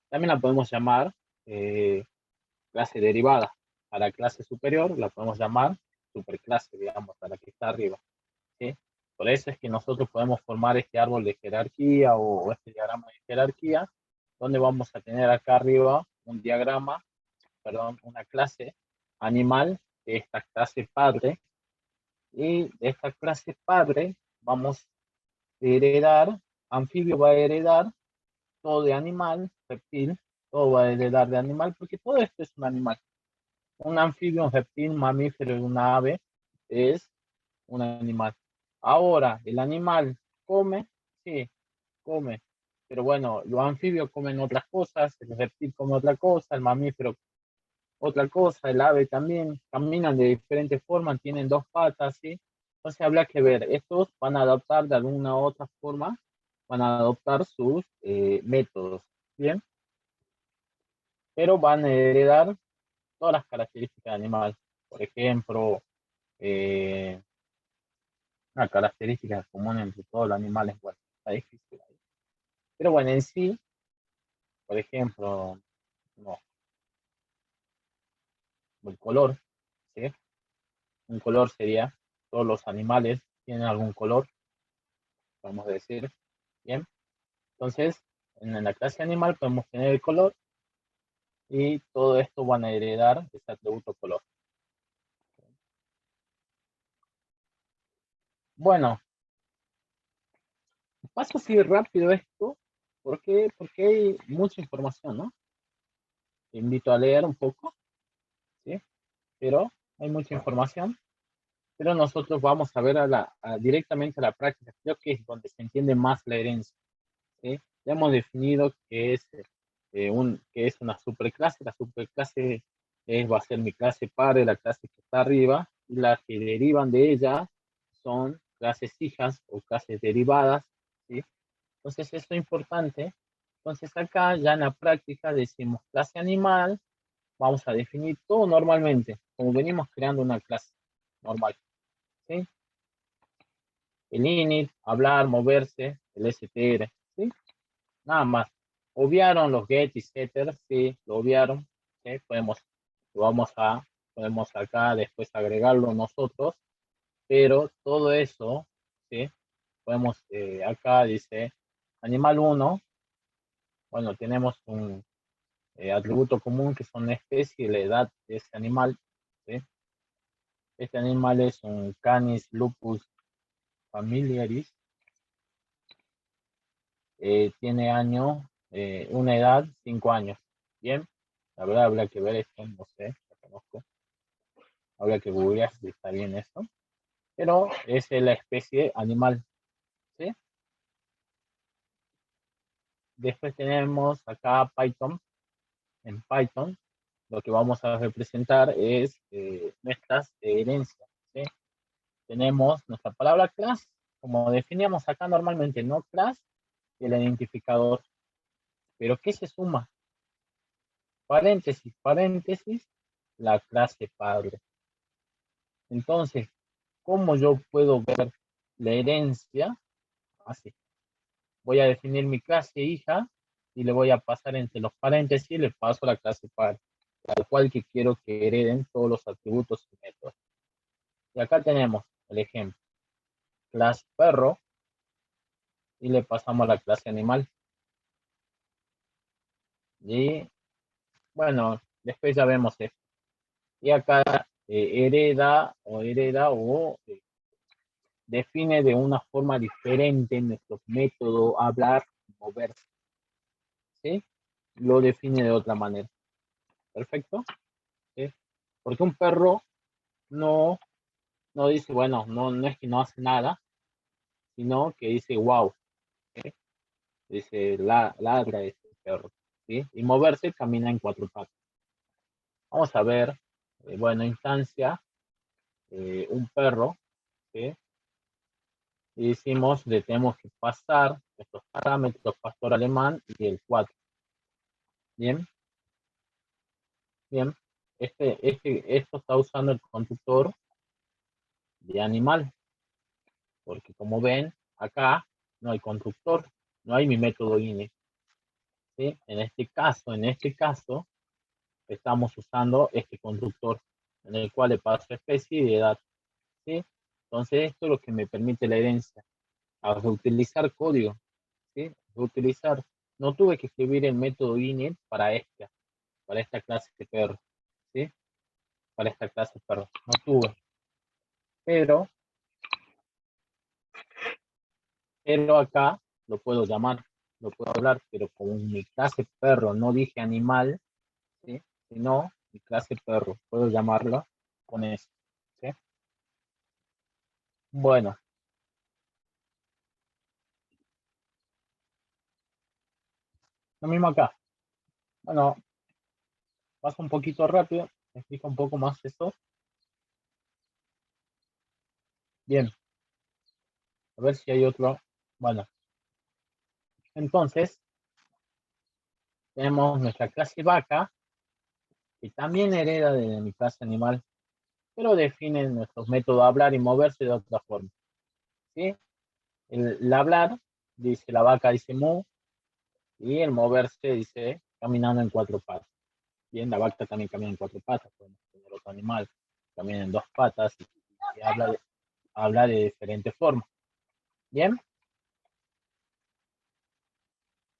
También la podemos llamar eh, clase derivada. A la clase superior la podemos llamar superclase, digamos, a la que está arriba, ¿sí? Por eso es que nosotros podemos formar este árbol de jerarquía o este diagrama de jerarquía, donde vamos a tener acá arriba un diagrama, perdón, una clase animal de esta clase padre, y de esta clase padre vamos a heredar, anfibio va a heredar todo de animal, reptil, todo va a heredar de animal, porque todo esto es un animal. Un anfibio, un reptil, un mamífero y una ave es un animal. Ahora, ¿el animal come? Sí, come. Pero bueno, los anfibios comen otras cosas, el reptil come otra cosa, el mamífero otra cosa, el ave también, caminan de diferentes formas, tienen dos patas, ¿sí? Entonces habría que ver, estos van a adaptar de alguna u otra forma, van a adoptar sus métodos, ¿bien? Pero van a heredar todas las características del animal. Por ejemplo, eh, una característica común entre todos los animales, bueno, está difícil ahí. Pero bueno, en sí, por ejemplo, no, el color, ¿sí? Un color sería, todos los animales tienen algún color, vamos a decir, ¿bien? Entonces, en la clase animal podemos tener el color y todo esto van a heredar este atributo color. Bueno, paso así rápido esto, porque hay mucha información, ¿no? Te invito a leer un poco, ¿sí? Pero hay mucha información, pero nosotros vamos a ver directamente a la práctica. Creo que es donde se entiende más la herencia, ¿sí? Ya hemos definido que es una superclase. La superclase va a ser mi clase padre, la clase que está arriba, y las que derivan de ella son clases hijas o clases derivadas, ¿sí? Entonces, esto es importante. Entonces, acá ya en la práctica decimos clase animal, vamos a definir todo normalmente, como venimos creando una clase normal, ¿sí? El init, hablar, moverse, el str, ¿sí? Nada más. Obviaron los get y setter, sí, lo obviaron, ¿sí? Podemos acá después agregarlo nosotros, pero todo eso, ¿sí? Podemos, acá dice animal 1, bueno, tenemos un atributo común que son la especie y la edad de este animal, ¿sí? Este animal es un Canis lupus familiaris, tiene una edad 5 años. Bien, la verdad habría que ver esto, no sé, lo conozco. Habría que googlear si está bien esto. Pero es la especie animal, ¿sí? Después tenemos acá Python. En Python lo que vamos a representar es nuestras herencias, ¿sí? Tenemos nuestra palabra class, como definíamos acá normalmente, ¿no? Class y el identificador. ¿Pero qué se suma? Paréntesis, paréntesis, la clase padre. Entonces, ¿cómo yo puedo ver la herencia? Así. Voy a definir mi clase hija y le voy a pasar entre los paréntesis y le paso la clase padre, al cual que quiero que hereden todos los atributos y métodos. Y acá tenemos el ejemplo. Clase perro y le pasamos la clase animal. Y bueno, después ya vemos esto. Y acá hereda o define de una forma diferente nuestro método hablar, moverse. ¿Sí? Lo define de otra manera. ¿Perfecto? ¿Sí? Porque un perro no, no dice, bueno, no es que no hace nada, sino que dice, wow. ¿Sí? Dice, ladra este perro. ¿Sí? Y moverse camina en cuatro patas. Vamos a ver, bueno, instancia, un perro, ¿sí? Y decimos, le tenemos que pasar estos parámetros, pastor alemán y el 4. Bien, bien. Esto está usando el constructor de animal, porque como ven, acá no hay constructor, no hay mi método init. ¿Sí? En este caso, estamos usando este constructor, en el cual le paso especie y edad. ¿Sí? Entonces, esto es lo que me permite la herencia, a reutilizar código. ¿Sí? Reutilizar. No tuve que escribir el método init para esta clase de perro. ¿Sí? Para esta clase de perro. No tuve. Pero acá lo puedo llamar, lo puedo hablar, pero como en mi clase perro no dije animal, ¿sí? Sino mi clase perro, puedo llamarlo con eso. ¿Sí? Bueno, lo mismo acá. Bueno, paso un poquito rápido, explico un poco más esto. Bien, a ver si hay otro. Bueno, entonces tenemos nuestra clase vaca, que también hereda de mi clase animal, pero define nuestros métodos de hablar y moverse de otra forma. ¿Sí? El hablar, dice la vaca, dice mu, y el moverse dice caminando en cuatro patas. Bien, la vaca también camina en cuatro patas, podemos tener otro animal también en dos patas y habla de diferente forma. Bien,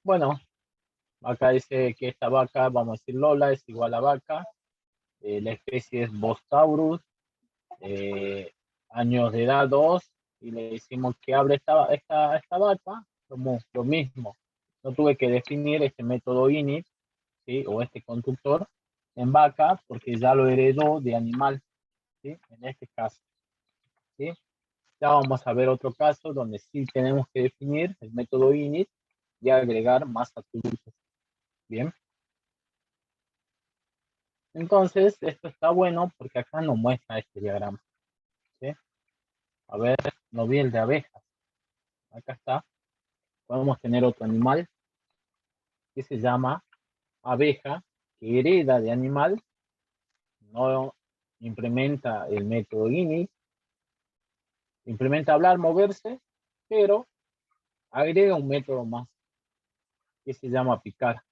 bueno, acá dice que esta vaca, vamos a decir Lola, es igual a vaca, la especie es Bostaurus, años de edad 2, y le decimos que hable esta vaca, como lo mismo. No tuve que definir este método init, ¿sí? O este constructor en vaca, porque ya lo heredó de animal, ¿sí? En este caso, ¿sí? Ya vamos a ver otro caso donde sí tenemos que definir el método init y agregar más atributos. Bien. Entonces, esto está bueno porque acá nos muestra este diagrama, ¿sí? A ver, no vi el de abejas. Acá está. Podemos tener otro animal que se llama abeja, que hereda de animal, no implementa el método init, implementa hablar, moverse, pero agrega un método más que se llama picar.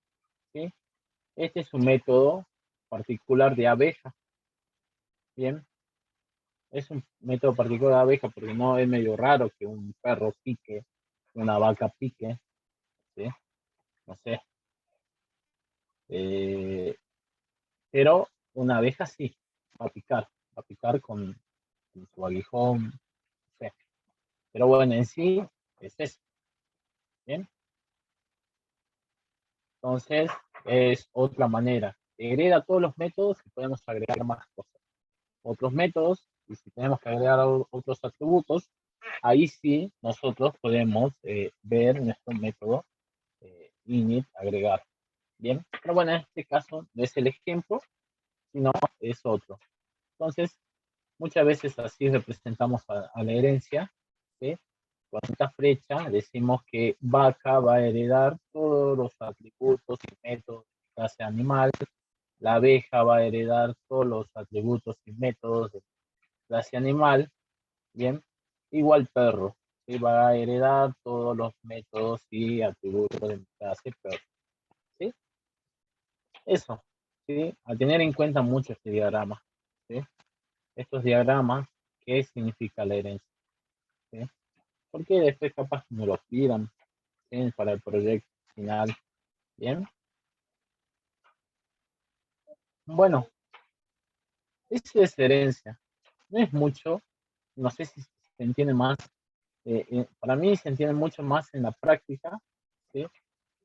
¿Sí? Este es un método particular de abeja. Bien, es un método particular de abeja porque no es medio raro que un perro pique, una vaca pique, ¿sí? No sé. Eh, pero una abeja sí, va a picar con su aguijón, no sé. Pero bueno, en sí es eso. Bien, entonces es otra manera. Hereda todos los métodos y podemos agregar más cosas. Otros métodos, y si tenemos que agregar otros atributos, ahí sí nosotros podemos ver nuestro método init agregar. Bien, pero bueno, en este caso no es el ejemplo, sino es otro. Entonces, muchas veces así representamos a la herencia, ¿sí? con esta flecha decimos que vaca va a heredar todos los atributos y métodos de clase animal, la abeja va a heredar todos los atributos y métodos de clase animal, bien, igual perro, ¿sí? Va a heredar todos los métodos y atributos de clase perro, ¿sí? Eso, ¿sí? A tener en cuenta mucho este diagrama, ¿sí? Estos diagramas, ¿qué significa la herencia? ¿Sí? Porque después capaz que me lo pidan, ¿sí? Para el proyecto final, ¿bien? Bueno, eso es herencia. No es mucho, no sé si se entiende más. Para mí se entiende mucho más en la práctica, ¿sí?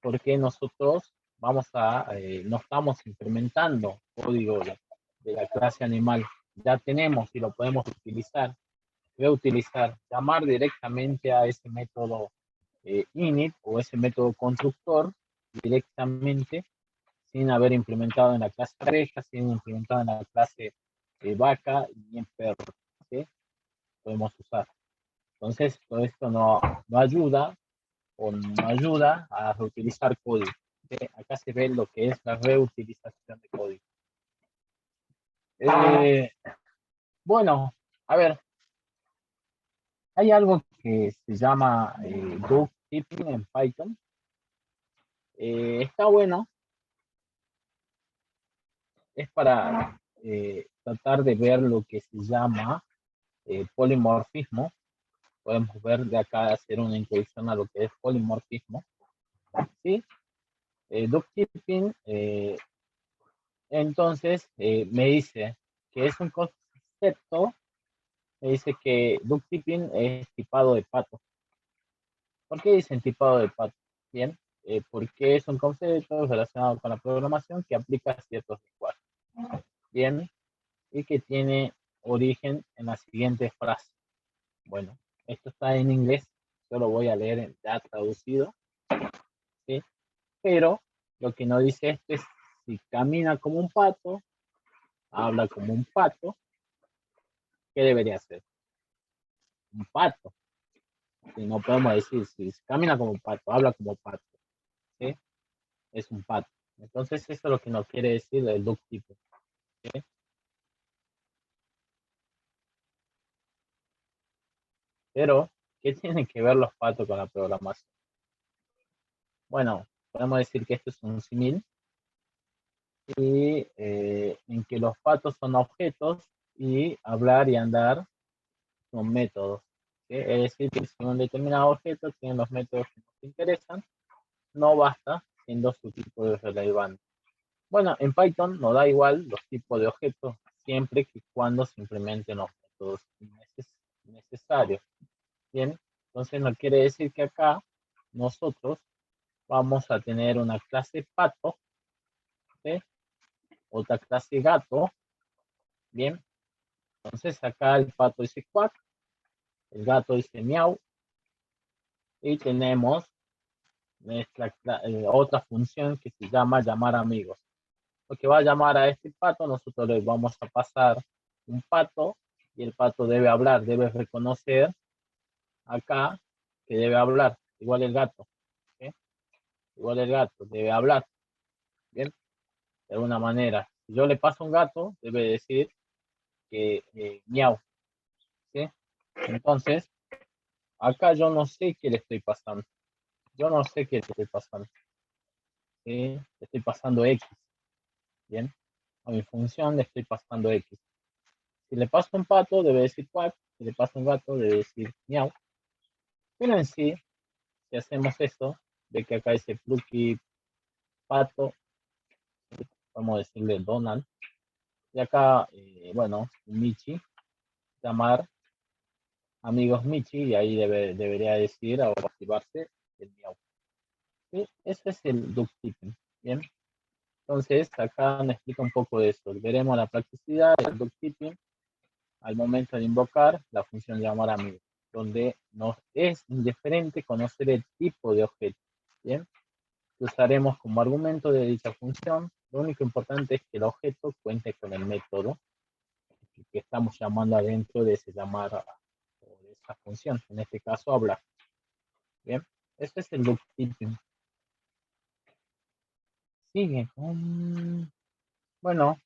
Porque nosotros no estamos implementando código de la clase animal. Ya tenemos y lo podemos utilizar, reutilizar, llamar directamente a ese método init o ese método constructor directamente sin haber implementado en la clase abeja, sin implementado en la clase vaca y en perro, ¿sí? Podemos usar. Entonces, todo esto no ayuda o no ayuda a reutilizar código. ¿Sí? Acá se ve lo que es la reutilización de código. Bueno, a ver, hay algo que se llama bookkeeping en Python. Está bueno, es para tratar de ver lo que se llama polimorfismo. Podemos ver de acá, hacer una introducción a lo que es polimorfismo. ¿Sí? Bookkeeping, entonces, me dice que es un concepto, me dice que bookkeeping es tipado de pato. ¿Por qué dicen tipado de pato? Bien, porque es un concepto relacionado con la programación que aplica a ciertos lenguajes. Bien, y que tiene origen en la siguiente frase. Bueno, esto está en inglés, yo lo voy a leer ya traducido, ¿sí? Pero lo que nos dice esto es, si camina como un pato, habla como un pato, ¿qué debería hacer? Un pato. Si no podemos decir, si camina como un pato, habla como un pato, ¿sí? Es un pato. Entonces, eso es lo que nos quiere decir el look tipo, ¿sí? Pero, ¿qué tienen que ver los patos con la programación? Bueno, podemos decir que esto es un símil y en que los patos son objetos y hablar y andar son métodos, ¿sí? Es decir, que si un determinado objeto tiene los métodos que nos interesan, no basta siendo su tipo de relevante. Bueno, en Python nos da igual los tipos de objetos siempre que cuando se implementen los métodos necesarios. Bien, entonces no quiere decir que acá nosotros vamos a tener una clase pato, ¿sí? Otra clase gato, bien. Entonces acá el pato dice quack, el gato dice miau y tenemos nuestra otra función que se llama llamar amigos. Lo que va a llamar a este pato, nosotros le vamos a pasar un pato y el pato debe hablar, debe reconocer acá que debe hablar, igual el gato, ¿sí? Igual el gato debe hablar, ¿bien? De alguna manera. Si yo le paso un gato, debe decir que miau, ¿sí? Entonces, acá yo no sé qué le estoy pasando. Yo no sé qué le estoy pasando. ¿Sí? Le estoy pasando X, ¿bien? A mi función le estoy pasando X. Si le paso un pato, debe decir quack. Si le paso un gato, debe decir miau. Pero en sí, si hacemos esto, de que acá dice plucky pato, vamos a decirle Donald. Y acá, bueno, Michi, llamar amigos Michi, y ahí debería decir o activarse el miau. ¿Sí? Ese es el duck tipping. Bien. Entonces, acá me explica un poco de esto. Veremos la practicidad del duck tipping al momento de invocar la función llamar amigos, donde nos es indiferente conocer el tipo de objeto. Bien. Lo usaremos como argumento de dicha función. Lo único importante es que el objeto cuente con el método que estamos llamando adentro de ese llamar o de esa función, en este caso hablar. Bien, este es el bookkeeping. Sigue con, bueno,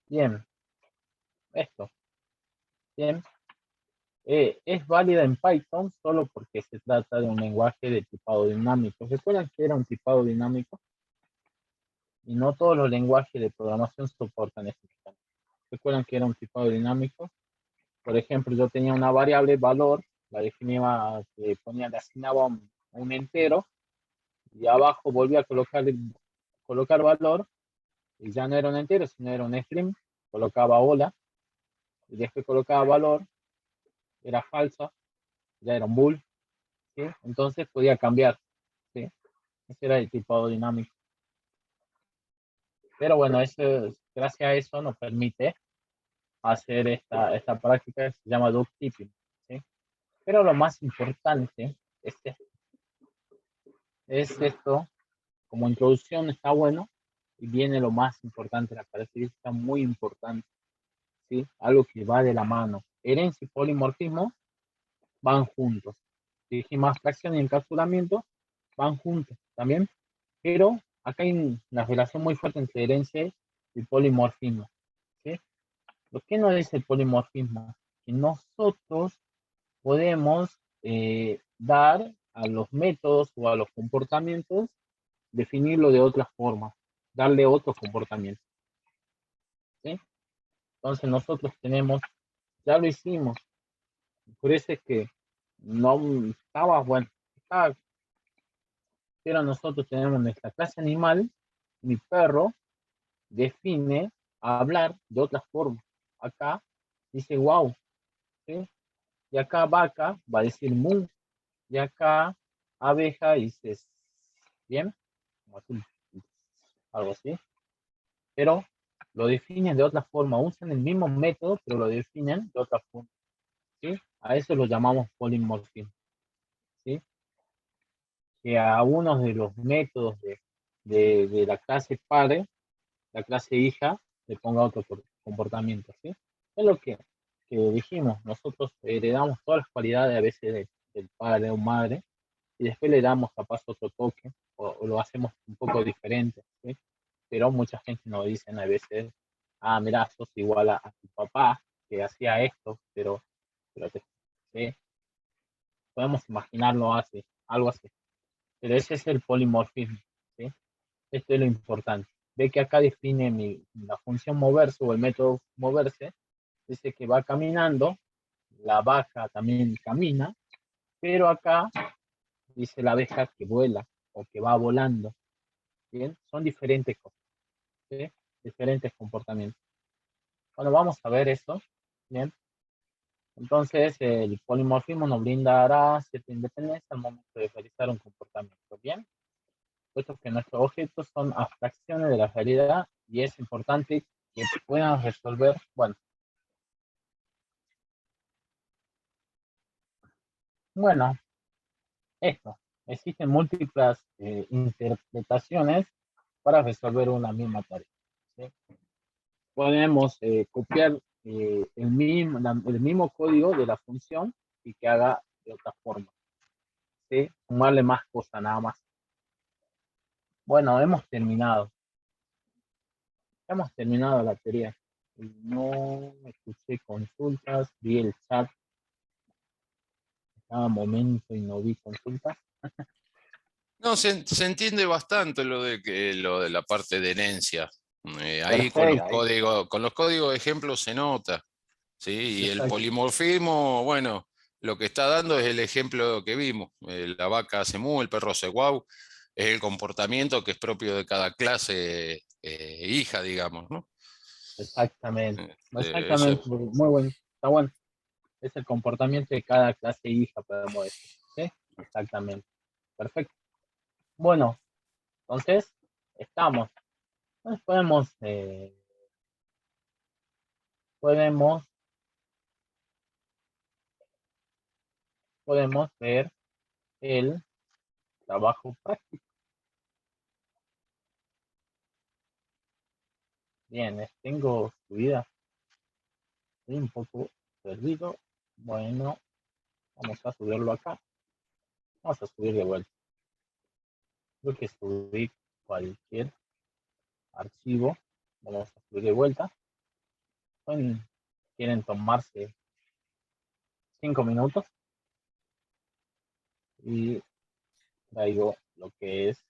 bien, esto, bien. Es válida en Python solo porque se trata de un lenguaje de tipado dinámico. ¿Recuerdan que era un tipado dinámico? Y no todos los lenguajes de programación soportan este tipo. ¿Recuerdan que era un tipado dinámico? Por ejemplo, yo tenía una variable valor, la definía, le asignaba un entero y abajo volvía a colocar valor y ya no era un entero, sino era un string, colocaba hola y después colocaba valor, era falsa, ya era un bool, ¿sí? Entonces podía cambiar, ¿sí? Ese era el tipado dinámico. Pero bueno, gracias a eso nos permite hacer esta práctica que se llama duck tipping, ¿sí? Pero lo más importante es esto, como introducción está bueno, y viene lo más importante, la característica muy importante, ¿sí? Algo que va de la mano. Herencia y polimorfismo van juntos. Dijimos abstracción y encapsulamiento van juntos también, pero acá hay una relación muy fuerte entre herencia y polimorfismo, ¿sí? ¿Lo que nos dice el polimorfismo? Que nosotros podemos dar a los métodos o a los comportamientos, definirlo de otra forma, darle otro comportamiento, ¿sí? Entonces nosotros tenemos, ya lo hicimos, por eso es que no estaba, bueno, estaba, pero nosotros tenemos nuestra clase animal, mi perro define hablar de otra forma. Acá dice wow, ¿sí? Y acá vaca va a decir mu, y acá abeja dice bien, algo así, pero lo definen de otra forma, usan el mismo método, pero lo definen de otra forma, ¿sí? A eso lo llamamos polimorfismo, ¿sí? Que a uno de los métodos de la clase padre, la clase hija, le ponga otro comportamiento, ¿sí? Es lo que dijimos, nosotros heredamos todas las cualidades a veces del padre o madre, y después le damos capaz otro toque, o lo hacemos un poco diferente, ¿sí? Pero mucha gente nos dice a veces, ah, mira, sos igual a tu papá, que hacía esto, pero ¿sí? Podemos imaginarlo así, algo así. Pero ese es el polimorfismo, ¿sí? Esto es lo importante. Ve que acá define la función moverse o el método moverse, dice que va caminando, la vaca también camina, pero acá dice la abeja que vuela o que va volando, ¿bien? Son diferentes cosas, ¿sí? Diferentes comportamientos. Bueno, vamos a ver esto, ¿bien? Entonces, el polimorfismo nos brindará cierta independencia al momento de realizar un comportamiento, ¿bien? Puesto que nuestros objetos son abstracciones de la realidad y es importante que puedan resolver, bueno, esto. Existen múltiples interpretaciones para resolver una misma tarea, ¿sí? Podemos copiar el mismo código de la función y que haga de otra forma, ¿sí? Sumarle más cosas nada más. Bueno, hemos terminado la teoría. No escuché consultas, vi el chat cada momento y no vi consultas. No, se entiende bastante lo de la parte de herencia. Ahí Perfecto, con los códigos de ejemplo se nota, ¿sí? Y el exacto, polimorfismo, bueno, lo que está dando es el ejemplo que vimos. La vaca hace mu, el perro hace guau. Es el comportamiento que es propio de cada clase hija, digamos, ¿no? exactamente, Eso. exactamente, muy bueno, está bueno. Es el comportamiento de cada clase hija, podemos decir, ¿sí? Exactamente, perfecto. Bueno, entonces, estamos. Entonces podemos, podemos ver el trabajo práctico. Bien, tengo subida. Estoy un poco perdido. Bueno, vamos a subirlo acá. Vamos a subir de vuelta. Creo que subí cualquier archivo. Vamos a subir de vuelta. Quieren tomarse 5 minutos y traigo lo que es,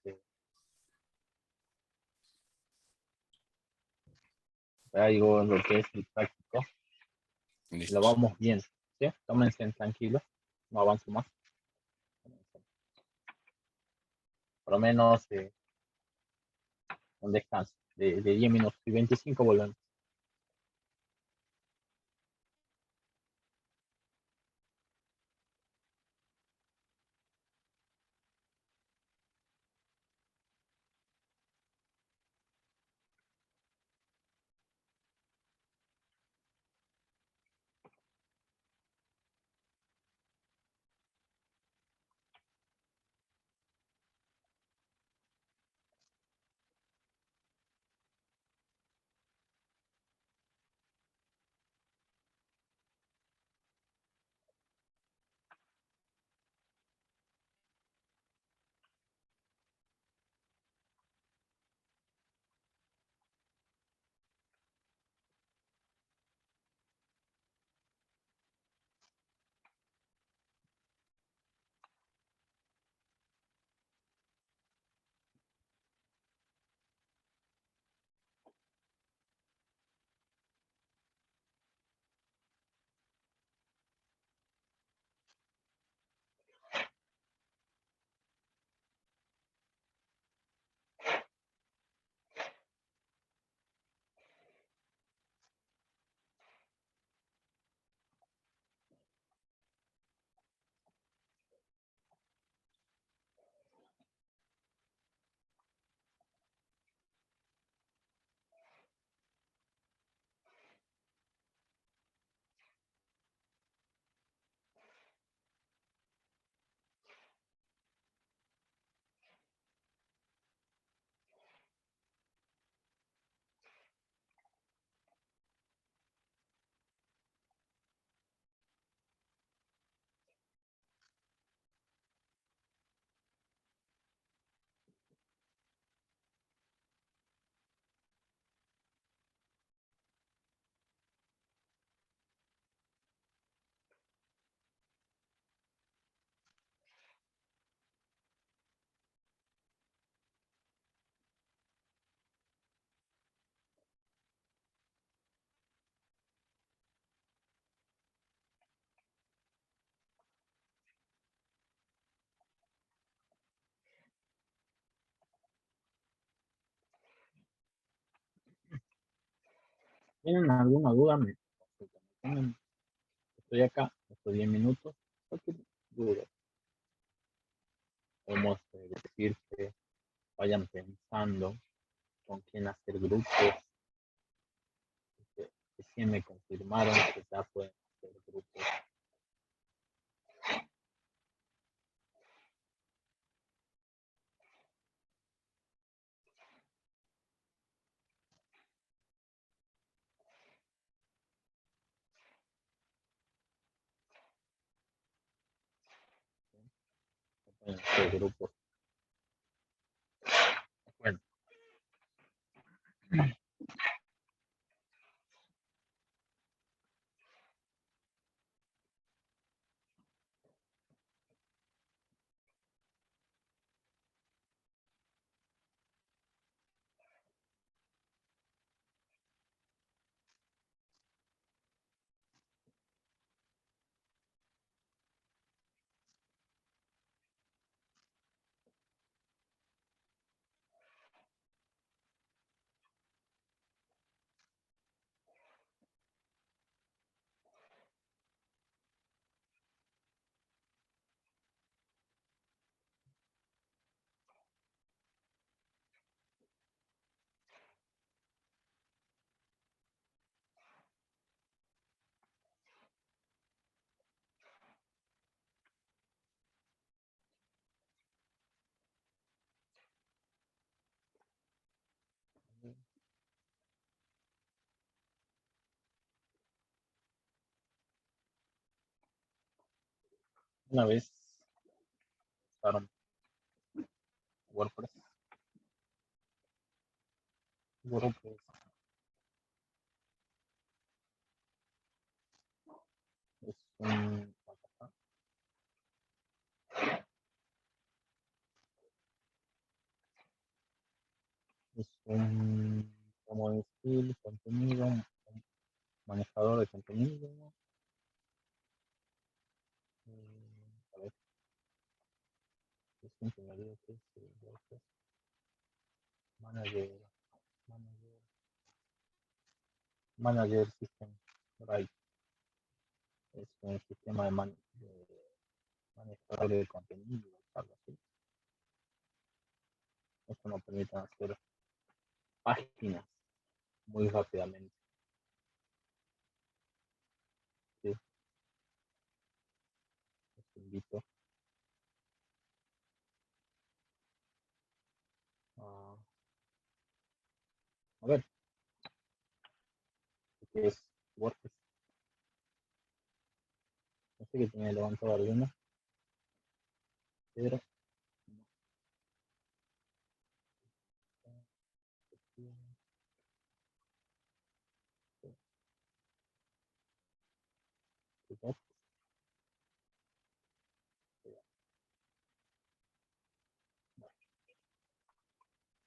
traigo lo que es el práctico. Lo Listo. vamos bien, ¿sí? Tómense tranquilos, no avanzo más. Por lo menos un descanso de 10 minutos y 25 volvemos. ¿Tienen alguna duda? Estoy acá, estos 10 minutos. Cualquier duda, podemos decir que vayan pensando con quién hacer grupos, que sí me confirmaron que ya pueden hacer grupos. Pueden hacer grupos. Bueno, Una vez usaron WordPress. WordPress es un, como decir, contenido, un manejador de contenido. A ver, es un contenido que es WordPress Manager, Manager, Manager System, right. Es un sistema de manejador de contenido, algo así. Esto nos permite hacer páginas muy rápidamente. ¿Sí? Les invito a ver qué es WordPress. No sé que tiene levantado alguno, pero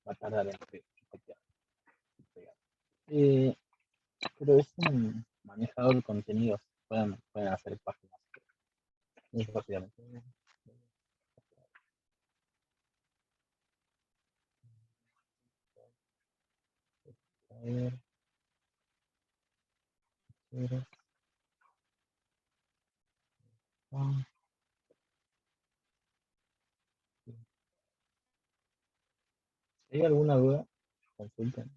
va a tardar en copiar. Pero es un manejador de contenidos. Pueden hacer páginas muy rápidamente. A ver, si hay alguna duda, consulten.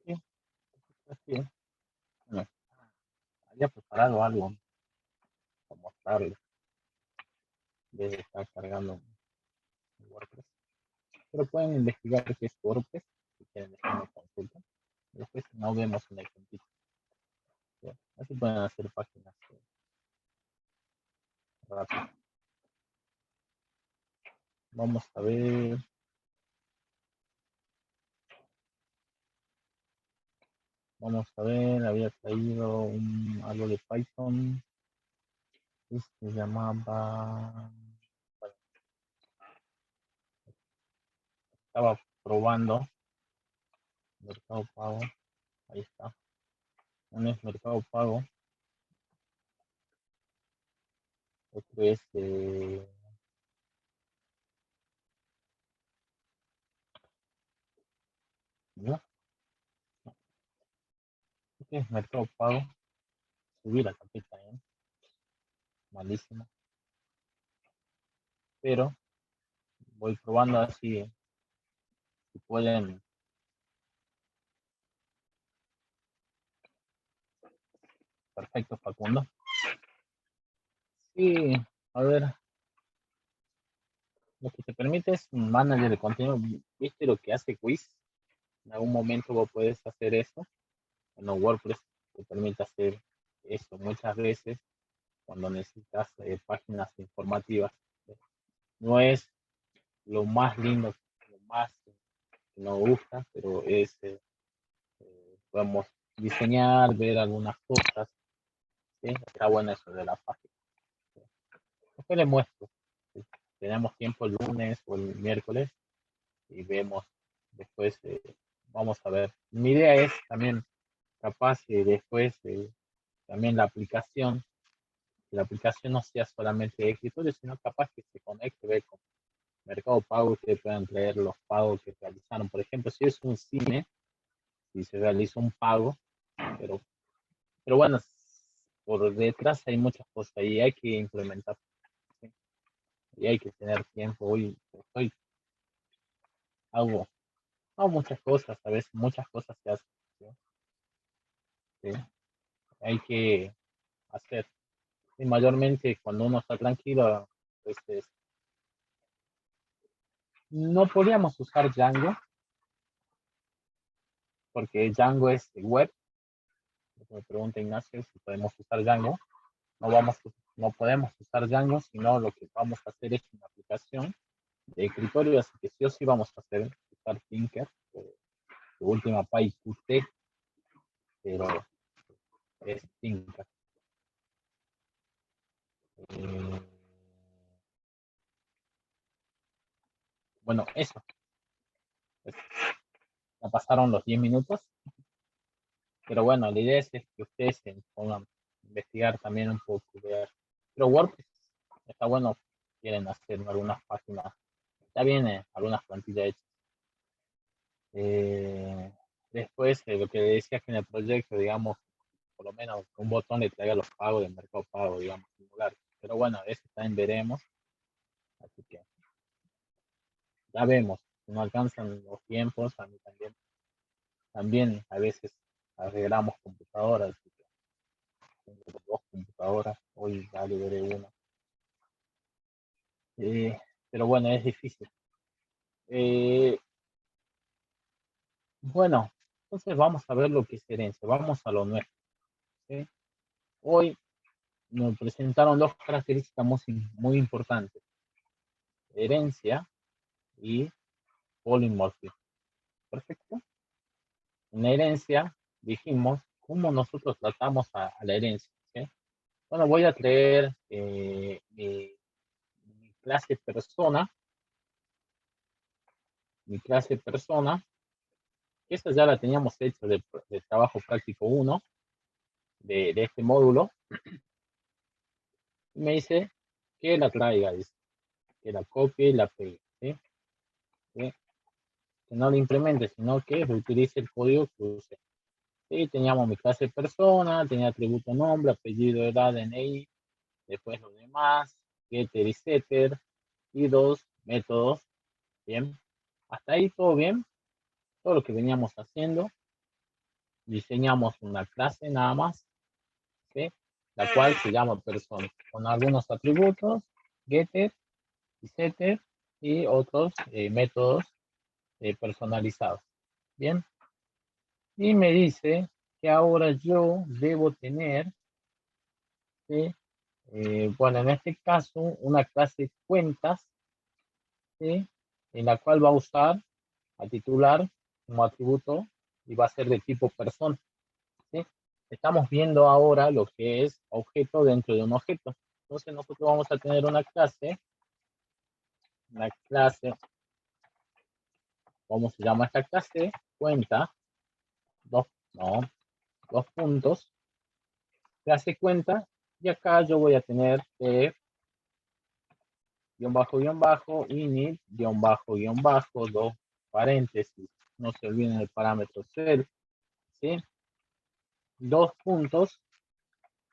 Sí, así es. Bueno, había preparado algo para mostrarles de estar cargando WordPress. Pero pueden investigar qué es WordPress si quieren dejar una consulta. Después no vemos en el ejemplito. Así pueden hacer páginas rápidas. Vamos a ver. Había traído algo de Python. Se llamaba. Bueno, estaba probando Mercado Pago. Ahí está. Un es Mercado Pago. Otro es ¿no? Este es Mercado Pago. Subí la carpeta, malísimo. Pero voy probando así si pueden. Perfecto, Facundo. Sí, a ver, lo que te permite es un manager de contenido. ¿Viste lo que hace Quiz? En algún momento vos puedes hacer eso. Bueno, WordPress te permite hacer esto muchas veces cuando necesitas páginas informativas. No es lo más lindo, lo más que nos gusta, pero es, podemos diseñar, ver algunas cosas. ¿Sí? Está bueno eso de la página. Después les muestro. ¿Sí? Tenemos tiempo el lunes o el miércoles y vemos después, vamos a ver. Mi idea es también capaz después también la aplicación no sea solamente de escritorio, sino capaz que se conecte ve, con Mercado Pago, que puedan traer los pagos que realizaron. Por ejemplo, si es un cine, si se realiza un pago, pero, pero bueno, por detrás hay muchas cosas y hay que implementar, ¿sí? Y hay que tener tiempo. Hoy hago muchas cosas, a veces muchas cosas se hacen, ¿sí? ¿Sí? Hay que hacer. Y mayormente cuando uno está tranquilo, pues no podíamos usar Django, porque Django es web. Me pregunta Ignacio si podemos usar Django. No podemos usar Django, sino lo que vamos a hacer es una aplicación de escritorio, así que sí o sí vamos a usar Tinker, su última PyQt, pero es Tinker. Eh, bueno, eso. Pues, ya pasaron los 10 minutos, pero bueno, la idea es que ustedes se pongan a investigar también un poco. Pero WordPress está bueno, quieren hacer algunas páginas, ya viene algunas plantillas hechas. Después, lo que decía que en el proyecto, digamos, por lo menos un botón le traiga los pagos del Mercado Pago, digamos, en lugar. Pero bueno, eso también veremos, así que ya vemos. Si no alcanzan los tiempos, a mí también a veces arreglamos computadoras, así que tengo 2 computadoras, hoy ya liberé una. Pero bueno, es difícil. Eh, bueno, entonces vamos a ver lo que es herencia, vamos a lo nuestro, ¿sí? Hoy nos presentaron dos características muy importantes, herencia y polimorfismo. Perfecto. En la herencia dijimos cómo nosotros tratamos a la herencia, ¿sí? Bueno, voy a traer clase persona, mi clase persona, que esta ya la teníamos hecha de trabajo práctico 1 de este módulo, y me dice que la traiga, dice, que la copie y la pegue, ¿sí? ¿Sí? Que no la implemente, sino que utilice el código que use. Sí, teníamos mi clase persona, tenía atributo nombre, apellido, edad, DNI, después los demás, getter y setter, y 2 métodos, bien. Hasta ahí todo bien, todo lo que veníamos haciendo. Diseñamos una clase nada más, ¿sí? La cual se llama persona, con algunos atributos, getter y setter, y otros métodos personalizados, bien. Y me dice que ahora yo debo tener, ¿sí? Bueno, en este caso, una clase cuentas, ¿sí? En la cual va a usar a titular como atributo y va a ser de tipo persona, ¿sí? Estamos viendo ahora lo que es objeto dentro de un objeto. Entonces nosotros vamos a tener una clase, ¿cómo se llama esta clase? Cuenta, dos, no, 2 puntos, clase cuenta, y acá yo voy a tener guión bajo, init, guión bajo, dos paréntesis. No se olviden el parámetro cel, ¿sí? Dos puntos.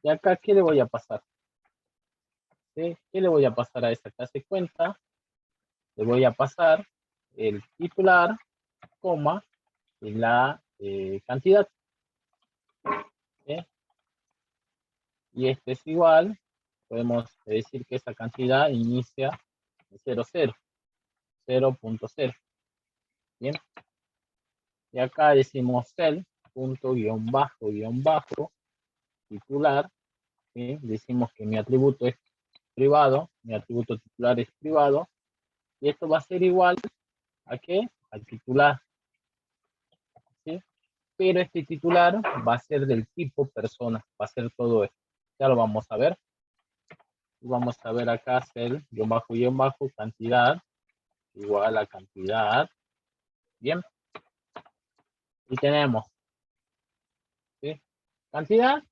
Y acá, ¿qué le voy a pasar? ¿Sí? ¿Qué le voy a pasar a esta clase cuenta? Le voy a pasar el titular, coma, y la cantidad. ¿Sí? Y este es igual, podemos decir que esa cantidad inicia en 00, 0.0. Bien. Y acá decimos cel, punto, guión bajo, titular. ¿Sí? Decimos que mi atributo es privado, mi atributo titular es privado. Y esto va a ser igual a qué? Al titular. ¿Sí? Pero este titular va a ser del tipo persona, va a ser todo esto. Ya lo vamos a ver. Y vamos a ver acá cel, guión bajo, cantidad, igual a cantidad. Bien. Y tenemos, ¿sí? Cantidad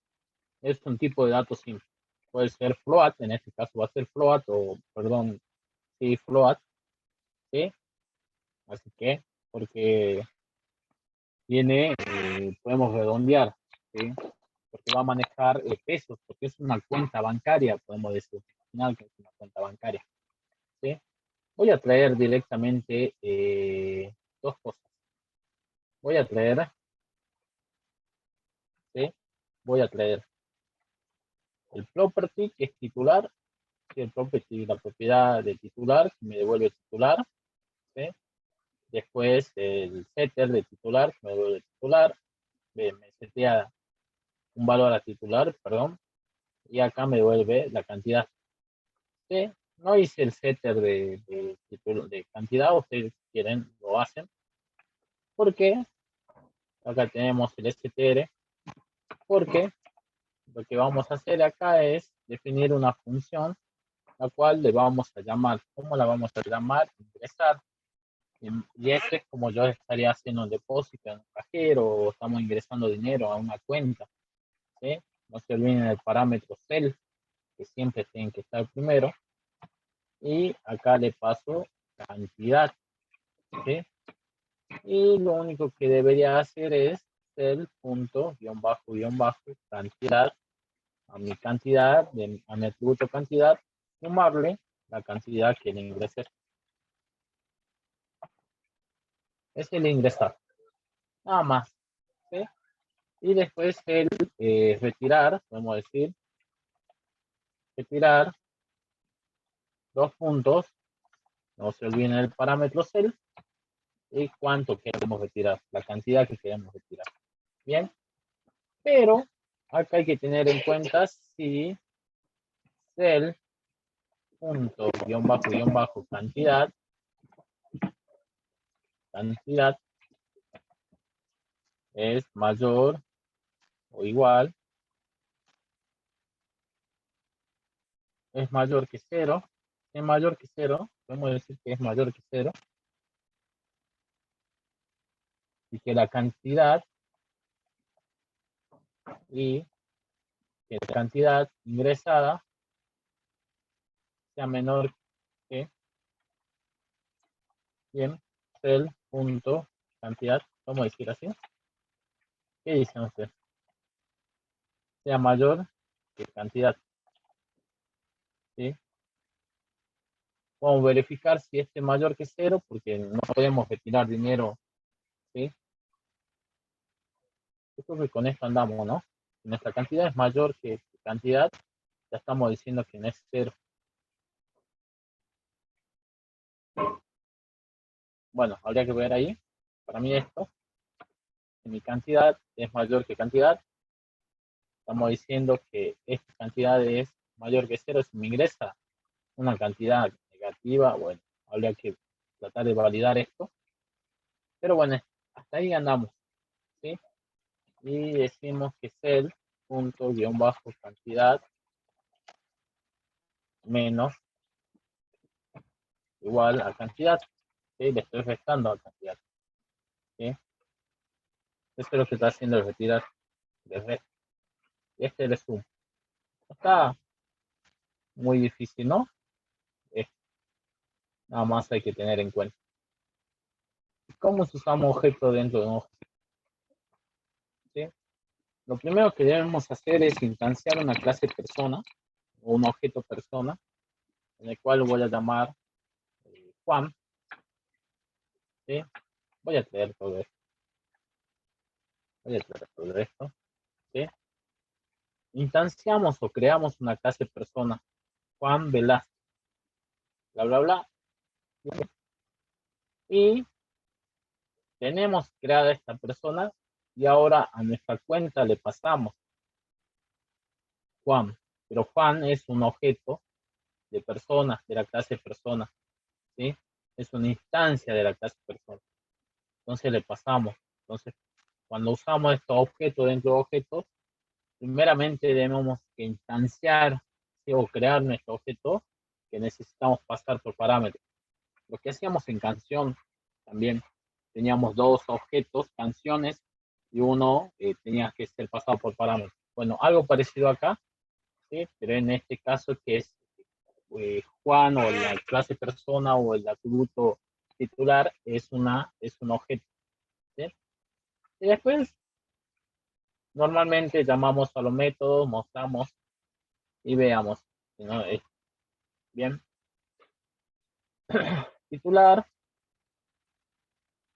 es un tipo de dato simple. Puede ser float, en este caso va a ser float, o perdón, sí, float, ¿sí? Así que, porque tiene, podemos redondear, ¿sí? Porque va a manejar pesos, porque es una cuenta bancaria, podemos decir, al final que es una cuenta bancaria, ¿sí? Voy a traer directamente dos cosas. Voy a traer, ¿sí? Voy a traer el property, que es titular, ¿sí? El property, la propiedad de titular, que me devuelve titular, ¿sí? Después el setter de titular, que me devuelve titular, me setea un valor a titular, perdón, y acá me devuelve la cantidad. ¿Sí? No hice el setter de cantidad, ustedes quieren, lo hacen, porque acá tenemos el str, porque lo que vamos a hacer acá es definir una función, la cual le vamos a llamar. ¿Cómo la vamos a llamar? Ingresar. Y este es como yo estaría haciendo un depósito en un cajero o estamos ingresando dinero a una cuenta. ¿Sí? No se olviden del parámetro cel, que siempre tienen que estar primero. Y acá le paso cantidad. ¿Sí? Y lo único que debería hacer es cel punto guión bajo cantidad a mi cantidad, a mi atributo cantidad, sumarle la cantidad que le ingresé. Es el ingresar. Nada más. ¿Sí? Y después el retirar, podemos decir, retirar dos puntos, no se olviden el parámetro cel, y cuánto queremos retirar, la cantidad que queremos retirar. Bien, pero acá hay que tener en cuenta si cel punto guión bajo cantidad es mayor o igual, es mayor que cero. Es mayor que cero, podemos decir que es mayor que cero, y que la cantidad ingresada sea menor que, bien, cel punto cantidad, vamos a decir así. ¿Qué dicen ustedes? Sea mayor que cantidad. ¿Sí? Vamos a verificar si este es mayor que cero, porque no podemos retirar dinero. ¿Sí? Yo creo que con esto andamos, ¿no? Si nuestra cantidad es mayor que cantidad, ya estamos diciendo que no es cero. Bueno, habría que ver ahí. Para mí esto, si mi cantidad es mayor que cantidad, estamos diciendo que esta cantidad es mayor que cero. Si me ingresa una cantidad negativa, bueno, habría que tratar de validar esto. Pero bueno, hasta ahí andamos, ¿sí? Y decimos que cel punto guión bajo cantidad menos igual a cantidad, ¿sí? Le estoy restando a cantidad, ¿sí? Esto es lo que está haciendo el retirar de resto. Y este es el zoom. Está muy difícil, ¿no? Nada más hay que tener en cuenta. ¿Cómo usamos objetos dentro de un objeto? ¿Sí? Lo primero que debemos hacer es instanciar una clase persona o un objeto persona, en el cual lo voy a llamar Juan. ¿Sí? Voy a traer todo esto. Voy a traer todo esto. ¿Sí? Instanciamos o creamos una clase persona, Juan Velázquez, bla, bla, bla. Y tenemos creada esta persona y ahora a nuestra cuenta le pasamos Juan. Pero Juan es un objeto de persona, de la clase persona. ¿Sí? Es una instancia de la clase persona. Entonces le pasamos. Entonces, cuando usamos estos objetos dentro de objetos, primeramente debemos que instanciar, ¿sí? O crear nuestro objeto que necesitamos pasar por parámetros. Lo que hacíamos en canción también, teníamos dos objetos, canciones, y uno tenía que ser pasado por parámetros. Bueno, algo parecido acá, ¿sí? Pero en este caso que es Juan o la clase persona o el atributo titular es un objeto. ¿Sí? Y después normalmente llamamos a los métodos, mostramos y veamos. ¿No? Bien. Titular,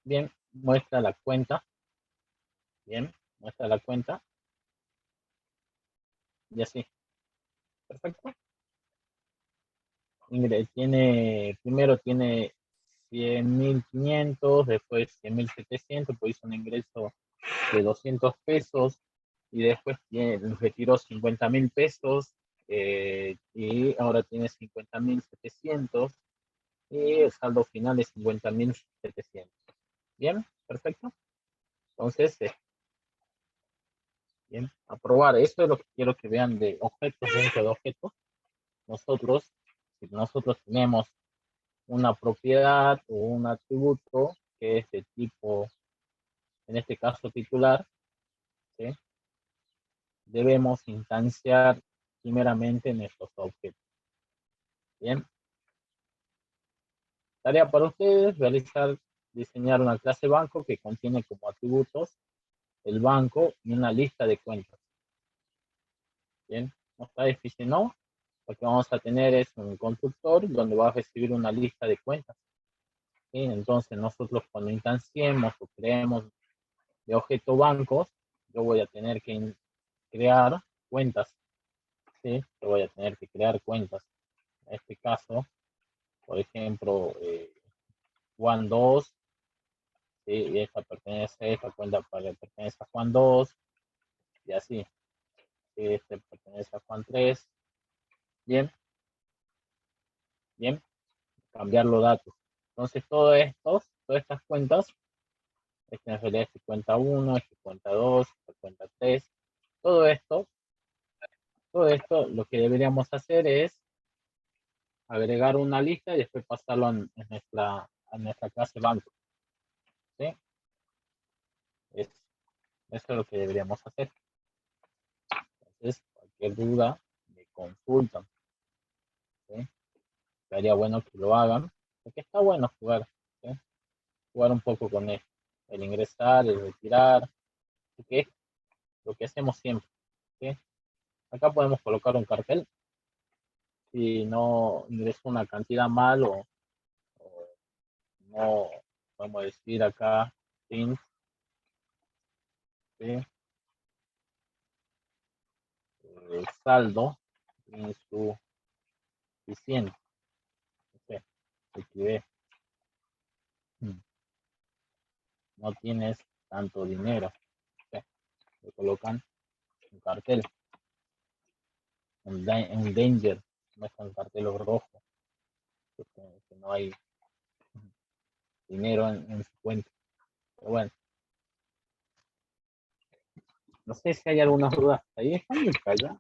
bien, muestra la cuenta, bien, muestra la cuenta y así. Perfecto. Primero tiene 100.500, después 100.700, pues hizo un ingreso de 200 pesos y después retiró 50.000 pesos y ahora tiene 50.700 y el saldo final es 50.700. Bien, perfecto. Entonces, bien, aprobar. Esto es lo que quiero que vean de objetos dentro de objetos. Si nosotros tenemos una propiedad o un atributo que es de tipo, en este caso titular, ¿sí? Debemos instanciar primeramente nuestros objetos. Bien. Tarea para ustedes, diseñar una clase banco que contiene como atributos el banco y una lista de cuentas. Bien, no está difícil, ¿no? Lo que vamos a tener es un constructor donde va a recibir una lista de cuentas. ¿Sí? Entonces nosotros cuando instanciemos o creemos de objeto bancos, yo voy a tener que crear cuentas. ¿Sí? Yo voy a tener que crear cuentas. En este caso, por ejemplo, Juan 2, ¿sí? Y esta cuenta pertenece a Juan 2, y así. ¿Sí? Este pertenece a Juan 3. Bien, bien, cambiar los datos. Entonces, todas estas cuentas, en realidad es cuenta 1, es cuenta 2, es cuenta 3, todo esto, lo que deberíamos hacer es agregar una lista y después pasarlo a nuestra clase banco. ¿Sí? Eso es lo que deberíamos hacer. Entonces, cualquier duda, me consultan. ¿Sí? Sería bueno que lo hagan, porque está bueno jugar. ¿Sí? Jugar un poco con el ingresar, el retirar, que es lo que hacemos siempre. ¿Sí? Acá podemos colocar un cartel. Si no ingreso una cantidad mal o no, podemos decir acá, sin, ¿sí? Saldo insuficiente. ¿Sí? Escribe, no tienes tanto dinero. ¿Sí? Le colocan un cartel, un danger, no es un cartel rojo, que no hay dinero en su cuenta. Pero bueno, no sé si hay algunas dudas. Ahí están muy callados.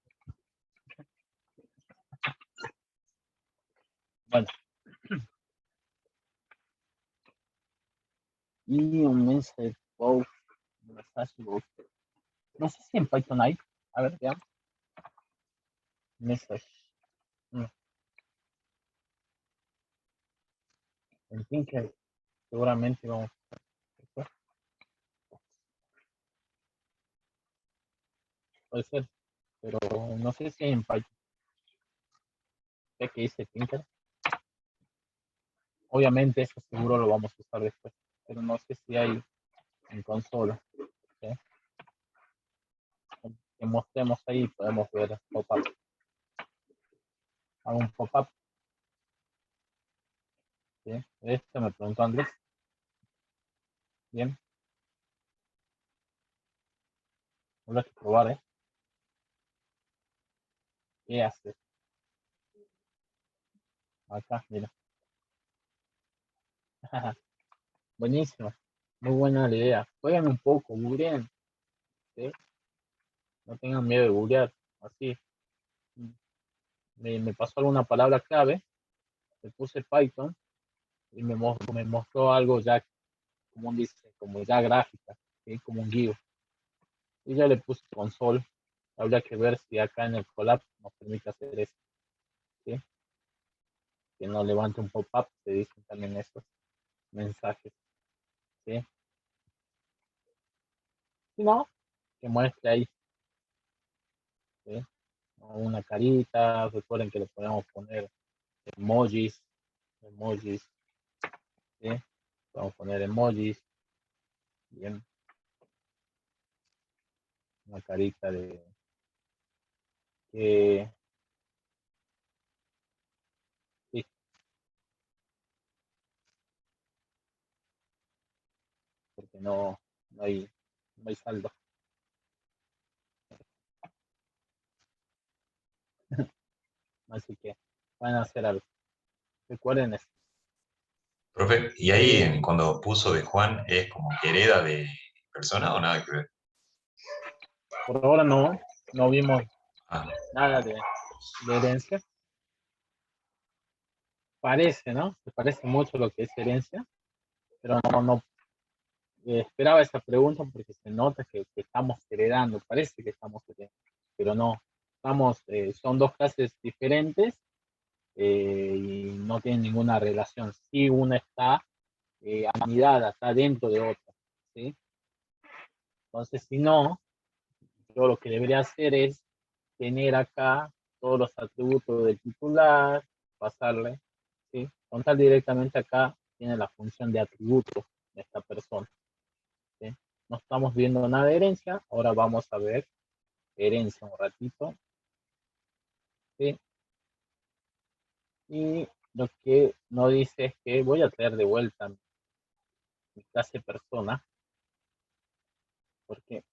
Bueno, y un mensaje post, no sé si en Python hay. A ver, veamos. Message. En Tinker seguramente vamos a hacer. Puede ser, pero no sé si en Python. Sé que dice Tinker. Obviamente eso seguro lo vamos a usar después, pero no sé si hay en consola. ¿Sí? Que mostremos ahí podemos ver pop-up. Hago un pop-up. ¿Sí? Esto me preguntó Andrés. Bien. Habrá que probar, ¿eh? ¿Qué hace? Acá, mira. Buenísimo. Muy buena la idea. Jueguen un poco, googleen. ¿Sí? No tengan miedo de googlear. Así. Me pasó alguna palabra clave. Le puse Python y me mostró algo ya, como dice, como ya gráfica, ¿sí? Como un GIF. Y ya le puse console. Habría que ver si acá en el collab nos permite hacer eso. ¿Sí? Que no levante un pop-up, se dicen también estos mensajes. ¿Sí? Si no, que muestre ahí. ¿Sí? Una carita. Recuerden que le podemos poner emojis. Emojis. ¿Sí? Vamos a poner emojis. Bien. Una carita de que sí, porque no hay, no hay saldo. Así que van a hacer algo. Recuerden eso. Profe, y ahí cuando puso de Juan, ¿es como que hereda de persona o nada que ver? Por ahora no vimos Ah, nada de herencia. Parece, ¿no? Se parece mucho a lo que es herencia, pero no esperaba esa pregunta porque se nota que estamos heredando, parece que estamos heredando, pero no. Son dos clases diferentes y no tienen ninguna relación. Sí, una está anidada, está dentro de otra, ¿sí? Entonces, si no, yo lo que debería hacer es tener acá todos los atributos del titular, pasarle, ¿sí? Contar directamente acá tiene la función de atributo de esta persona, ¿sí? No estamos viendo nada de herencia, ahora vamos a ver herencia un ratito, ¿sí? Y lo que no dice es que voy a traer de vuelta mi clase persona, porque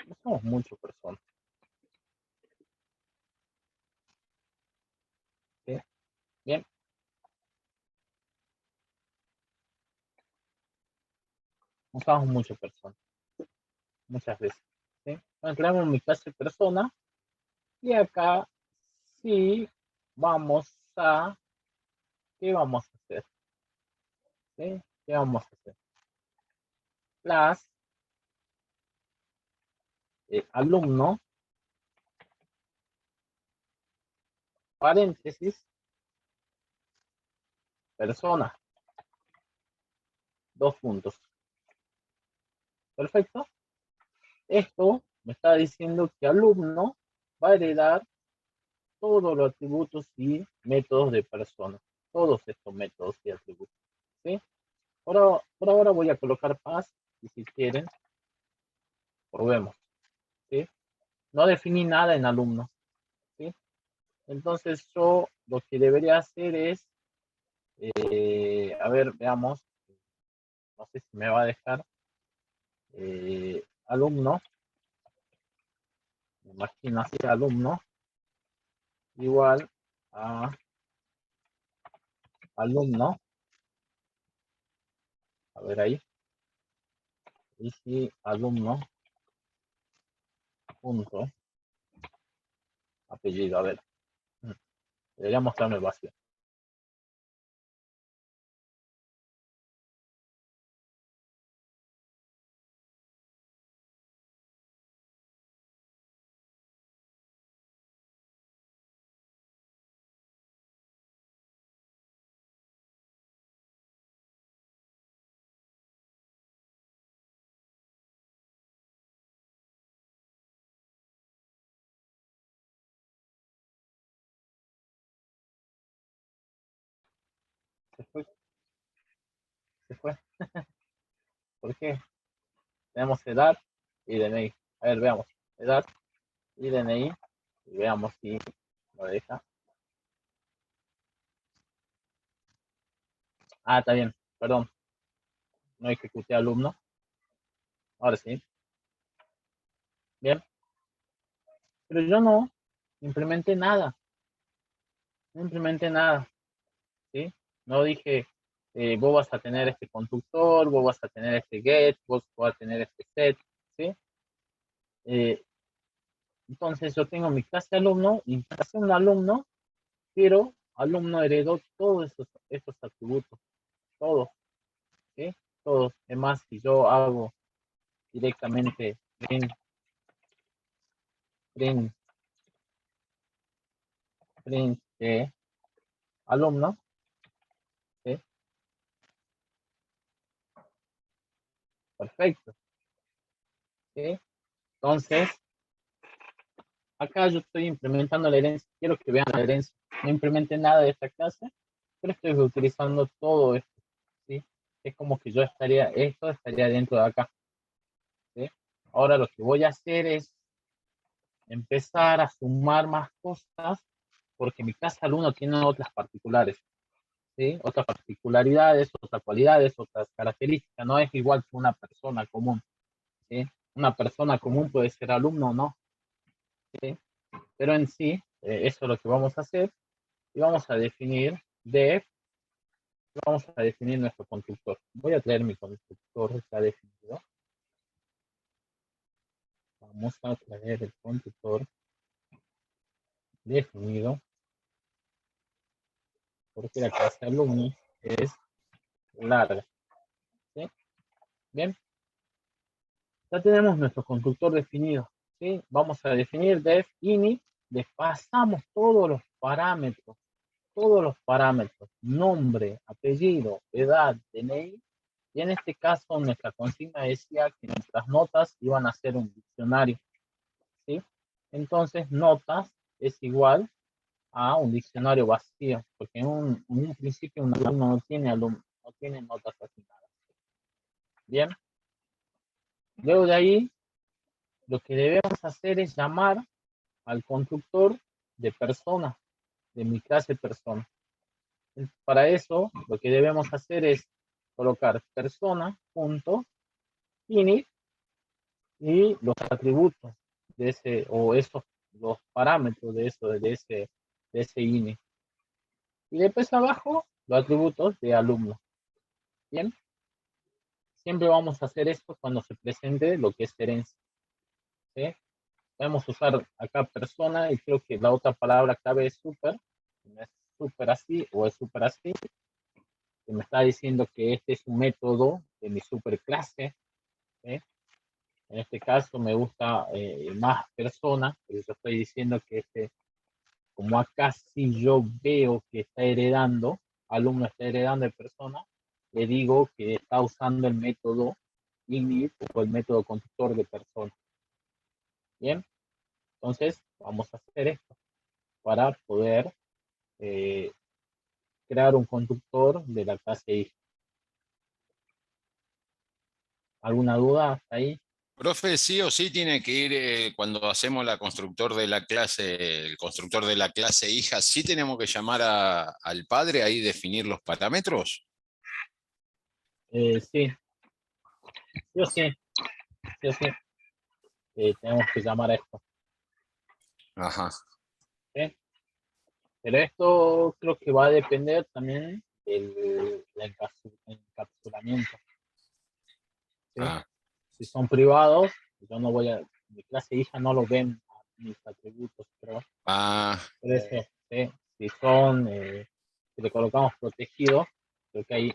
no somos muchas personas, ¿sí? Bien, no somos muchas personas, muchas veces, ¿sí? Entonces, creamos mi clase persona y acá sí vamos a, ¿qué vamos a hacer? ¿Sí? ¿Qué vamos a hacer? Class, alumno, paréntesis, persona, dos puntos. Perfecto. Esto me está diciendo que alumno va a heredar todos los atributos y métodos de persona. Todos estos métodos y atributos. ¿Sí? Por ahora voy a colocar paz y si quieren, probemos. ¿Sí? No definí nada en alumno. ¿Sí? Entonces yo lo que debería hacer es, a ver, veamos, no sé si me va a dejar, alumno, me imagino así, alumno, igual a alumno, a ver ahí, y si alumno, punto, apellido, a ver, debería mostrarme el vacío. Se fue, se fue. ¿Por qué? Tenemos edad y DNI. A ver, veamos. Edad y DNI. Y veamos si lo deja. Ah, está bien. Perdón. No ejecuté alumno. Ahora sí. Bien. Pero yo no implementé nada. No implementé nada. ¿Sí? No dije, vos vas a tener este constructor, vos vas a tener este get, vos vas a tener este set. ¿Sí? Eh, entonces yo tengo mi clase de alumno, y en clase de un alumno, pero alumno heredó todos esos atributos. Todos. ¿Sí? Todos. Además, si yo hago directamente print, print, print de alumno, ¿sí? Perfecto. ¿Sí? Entonces, acá yo estoy implementando la herencia. Quiero que vean la herencia. No implementé nada de esta clase, pero estoy utilizando todo esto. ¿Sí? Es como que yo esto estaría dentro de acá. ¿Sí? Ahora lo que voy a hacer es empezar a sumar más cosas, porque mi clase alumno tiene otras particulares. ¿Sí? Otras particularidades, otras cualidades, otras características. No es igual que una persona común. ¿Sí? Una persona común puede ser alumno o no. ¿Sí? Pero en sí, eso es lo que vamos a hacer. Y vamos a definir def, vamos a definir nuestro constructor. Voy a traer mi constructor, está definido. Vamos a traer el constructor definido, porque la clase alumni es larga. ¿Sí? Bien, ya tenemos nuestro constructor definido. ¿Sí? Vamos a definir def init, le pasamos todos los parámetros, nombre, apellido, edad, DNI, y en este caso nuestra consigna decía que nuestras notas iban a ser un diccionario, ¿sí? Entonces notas es igual a un diccionario vacío, porque en un principio un alumno no tiene notas asignadas. Bien, luego de ahí lo que debemos hacer es llamar al constructor de persona, de mi clase persona. Para eso lo que debemos hacer es colocar persona.init y los atributos de ese, o esos, los parámetros de ese init. Y después abajo, los atributos de alumno. Bien, siempre vamos a hacer esto cuando se presente lo que es herencia. ¿Sí? Podemos usar acá persona y creo que la otra palabra clave es super. No es super así o es super así. Que me está diciendo que este es un método de mi superclase. ¿Sí? En este caso me gusta más persona, pero yo estoy diciendo que como acá sí yo veo que está heredando, alumno está heredando de persona, le digo que está usando el método init o el método constructor de persona. Bien, entonces vamos a hacer esto para poder eh, crear un constructor de la clase I. ¿Alguna duda hasta ahí? Profe, sí o sí tiene que ir cuando hacemos la constructor de la clase, el constructor de la clase hija, sí tenemos que llamar al padre ahí definir los parámetros. Sí, sí o sí, sí o sí, tenemos que llamar a esto. Ajá. ¿Sí? Pero esto creo que va a depender también del encapsulamiento. ¿Sí? Ah, Si son privados, yo no voy a, mi clase hija no lo ven mis atributos, pero ah, por eso, ¿sí? Si son, si le colocamos protegido, creo que ahí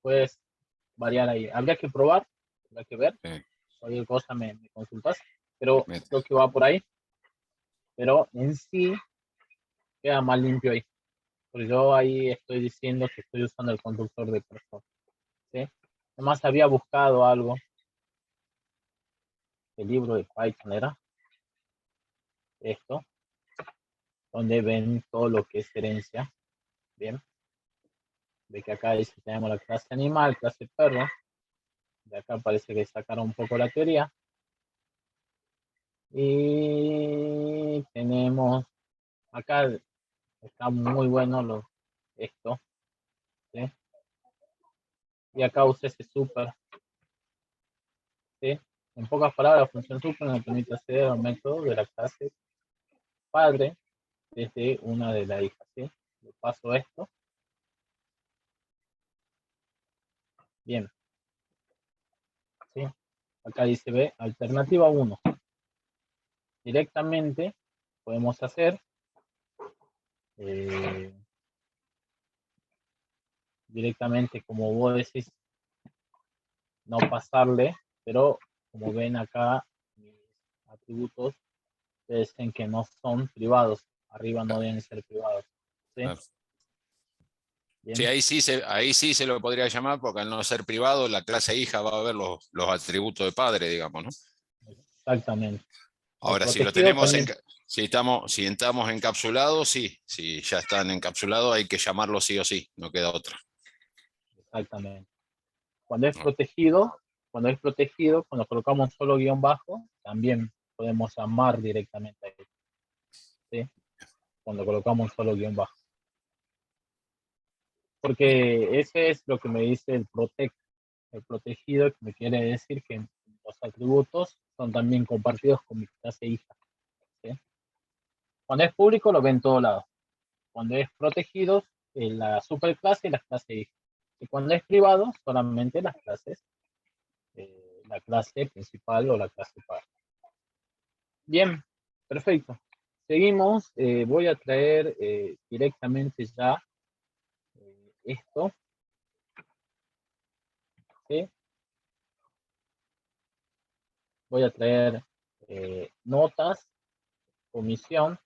puedes variar ahí. Habría que probar, habría que ver, sí, cualquier cosa me consultas, pero me- creo que va por ahí, pero en sí queda más limpio ahí. Porque yo ahí estoy diciendo que estoy usando el conductor de persona. ¿Sí? Además había buscado algo, el libro de Python era esto, donde ven todo lo que es herencia. Bien. Ve que acá dice que tenemos la clase animal, clase perro. De acá parece que sacaron un poco la teoría. Y tenemos, acá está muy bueno esto, ¿sí? Y acá usa ese super, ¿sí? En pocas palabras, la función super nos permite acceder al método de la clase padre desde una de las hijas, ¿sí? Le paso esto. Bien. ¿Sí? Acá dice B, alternativa 1. Directamente podemos hacer directamente, como vos decís, no pasarle, pero como ven acá, mis atributos dicen que no son privados. Arriba no deben ser privados. ¿Sí? Claro. Bien. Sí, ahí sí se lo podría llamar, porque al no ser privado, la clase hija va a ver los atributos de padre, digamos, ¿no? Exactamente. El Ahora, si lo protegido tenemos también. si estamos encapsulados, sí, si ya están encapsulados, hay que llamarlo sí o sí, no queda otra. Exactamente. Cuando es No. protegido, cuando colocamos solo guión bajo, también podemos llamar directamente a él. ¿Sí? Cuando colocamos solo guión bajo. Porque ese es lo que me dice el protegido, que me quiere decir que los atributos son también compartidos con mi clase hija. ¿Sí? Cuando es público lo ven en todos lados. Cuando es protegido, la superclase y las clases hija. Y cuando es privado, solamente las clases, la clase principal o la clase par. Bien, perfecto. Seguimos. Voy a traer directamente ya esto. ¿Sí? Voy a traer notas, comisión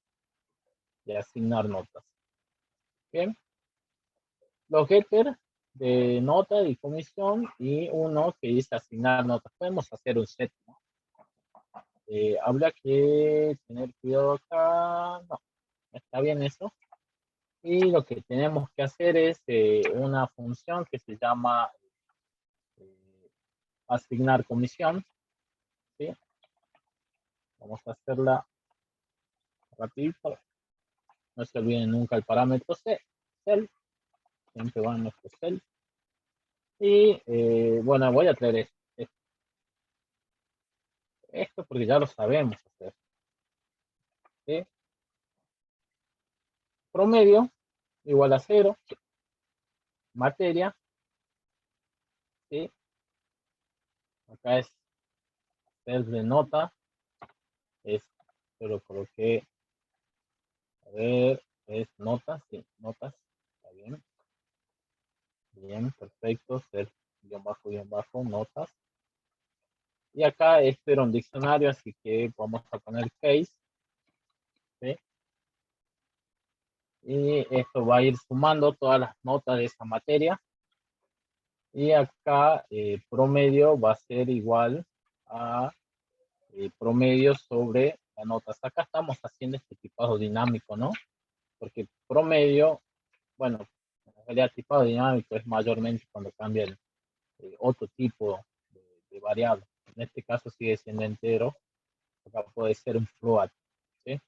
y asignar notas. Bien. Los getters de nota y comisión y uno que dice asignar notas. Podemos hacer un set, ¿no? Habría que tener cuidado acá. No, está bien eso. Y lo que tenemos que hacer es una función que se llama asignar comisión. ¿Sí? Vamos a hacerla rapidito. No se olviden nunca el parámetro cel. Siempre va en nuestro cel. Y bueno, voy a traer esto porque ya lo sabemos hacer. ¿Sí? Promedio igual a 0. Materia. ¿Sí? Acá es cel de nota. Yo lo coloqué. A ver, es notas. Sí, notas. Está bien. Bien, perfecto. Cel guión bajo, notas. Y acá esto era un diccionario, así que vamos a poner case. ¿Sí? Y esto va a ir sumando todas las notas de esa materia. Y acá promedio va a ser igual a promedio sobre las notas. Acá estamos haciendo este tipado dinámico, ¿no? Porque promedio, bueno, en realidad tipado dinámico es mayormente cuando cambian otro tipo de variable. En este caso sigue siendo entero. Acá puede ser un float, ¿sí?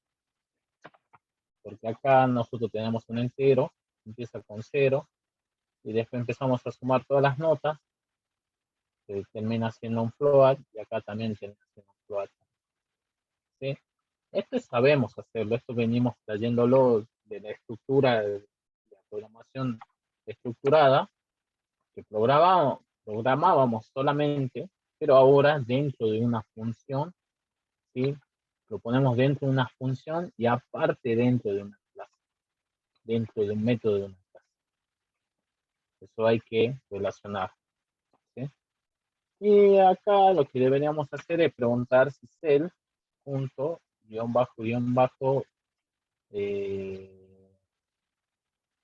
Porque acá nosotros tenemos un entero, empieza con 0, y después empezamos a sumar todas las notas, que termina siendo un float, y acá también termina siendo un float. ¿Sí? Esto sabemos hacerlo, esto venimos trayéndolo de la estructura de la programación estructurada, que programábamos solamente, pero ahora dentro de una función, ¿sí? Lo ponemos dentro de una función y aparte dentro de una clase, dentro de un método de una clase. Eso hay que relacionar. ¿Sí? Y acá lo que deberíamos hacer es preguntar si cel punto guión bajo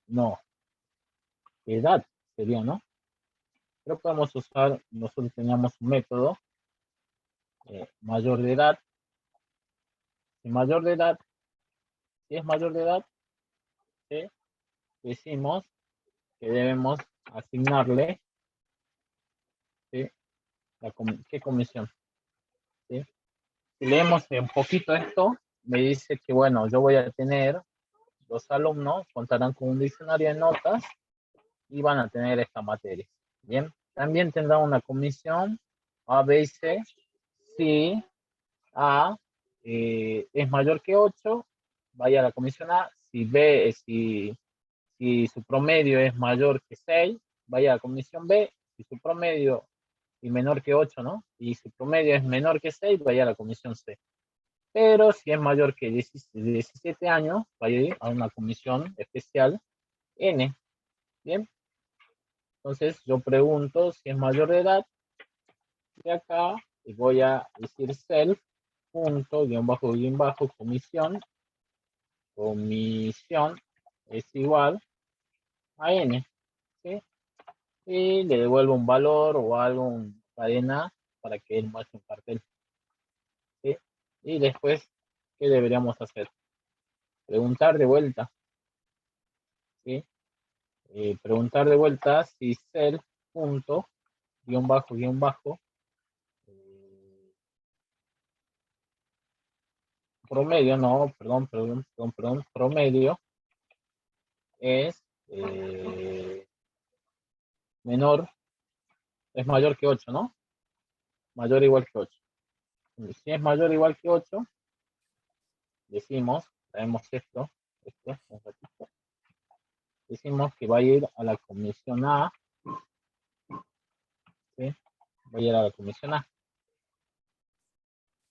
no, edad sería, ¿no? Pero podemos usar, nosotros teníamos un método mayor de edad. Si mayor de edad, si es mayor de edad, ¿sí? Decimos, que debemos asignarle, ¿sí? ¿Qué comisión? ¿Sí? Si leemos un poquito esto, me dice que, bueno, yo voy a tener, los alumnos contarán con un diccionario de notas y van a tener esta materia. Bien, también tendrá una comisión A, B y C si A es mayor que 8, vaya a la comisión A. Si B, si su promedio es mayor que 6, vaya a la comisión B. Si su promedio es menor que 8, ¿no? Y su promedio es menor que 6, vaya a la comisión C. Pero si es mayor que 17 años, vaya a ir a una comisión especial N. Bien, entonces yo pregunto si es mayor de edad, de acá, y voy a decir self, punto, guión bajo, comisión es igual a N, ¿sí? Y le devuelvo un valor o algo, una cadena, para que él muestre un cartel, ¿sí? Y después, ¿qué deberíamos hacer? Preguntar de vuelta, ¿sí? Preguntar de vuelta si self, punto, guión bajo, promedio, no, perdón, promedio es menor, es mayor que 8, ¿no? Mayor o igual que 8. Si es mayor o igual que 8, decimos, traemos un ratito, decimos que va a ir a la comisión A, ¿sí? Va a ir a la comisión A.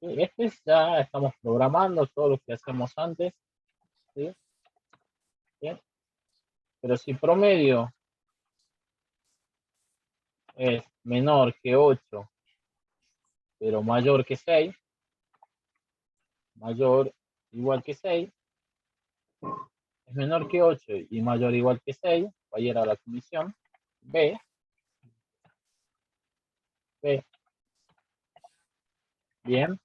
¿Sí? Ya estamos programando todo lo que hacemos antes, ¿sí? ¿Sí? Pero si promedio es menor que 8, pero mayor que 6, mayor igual que 6, es menor que 8 y mayor igual que 6, va a ir a la comisión B, B, bien.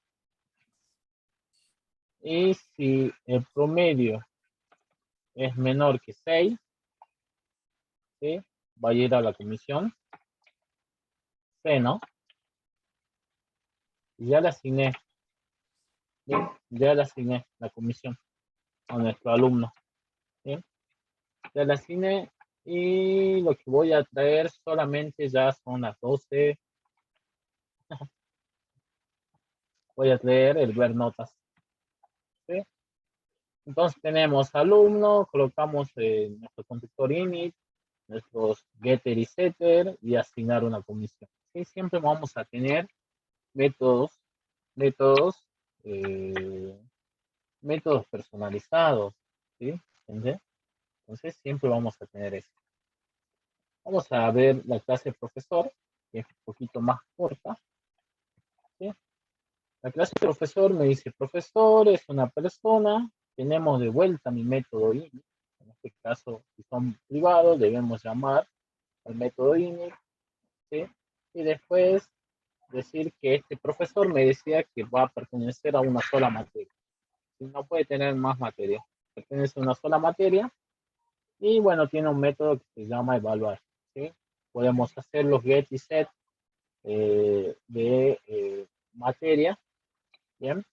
Y si el promedio es menor que 6, ¿sí? Va a ir a la comisión C, ¿no? Y ya le asigné, ¿bien? Ya le asigné la comisión a nuestro alumno, ¿bien? Ya le asigné y lo que voy a traer solamente ya son las 12. Voy a traer el ver notas, ¿sí? Entonces tenemos alumno, colocamos nuestro constructor init, nuestros getter y setter y asignar una comisión. ¿Sí? Siempre vamos a tener métodos, métodos, eh, métodos personalizados, ¿sí? ¿Entiendes? Entonces siempre vamos a tener eso. Vamos a ver la clase profesor, que es un poquito más corta, ¿sí? La clase profesor me dice, profesor es una persona, tenemos de vuelta mi método init, en este caso, si son privados, debemos llamar al método init, ¿sí? Y después decir que este profesor me decía que va a pertenecer a una sola materia. No puede tener más materias. Pertenece a una sola materia y bueno, tiene un método que se llama evaluar, ¿sí? Podemos hacer los get y set de materia, ¿bien?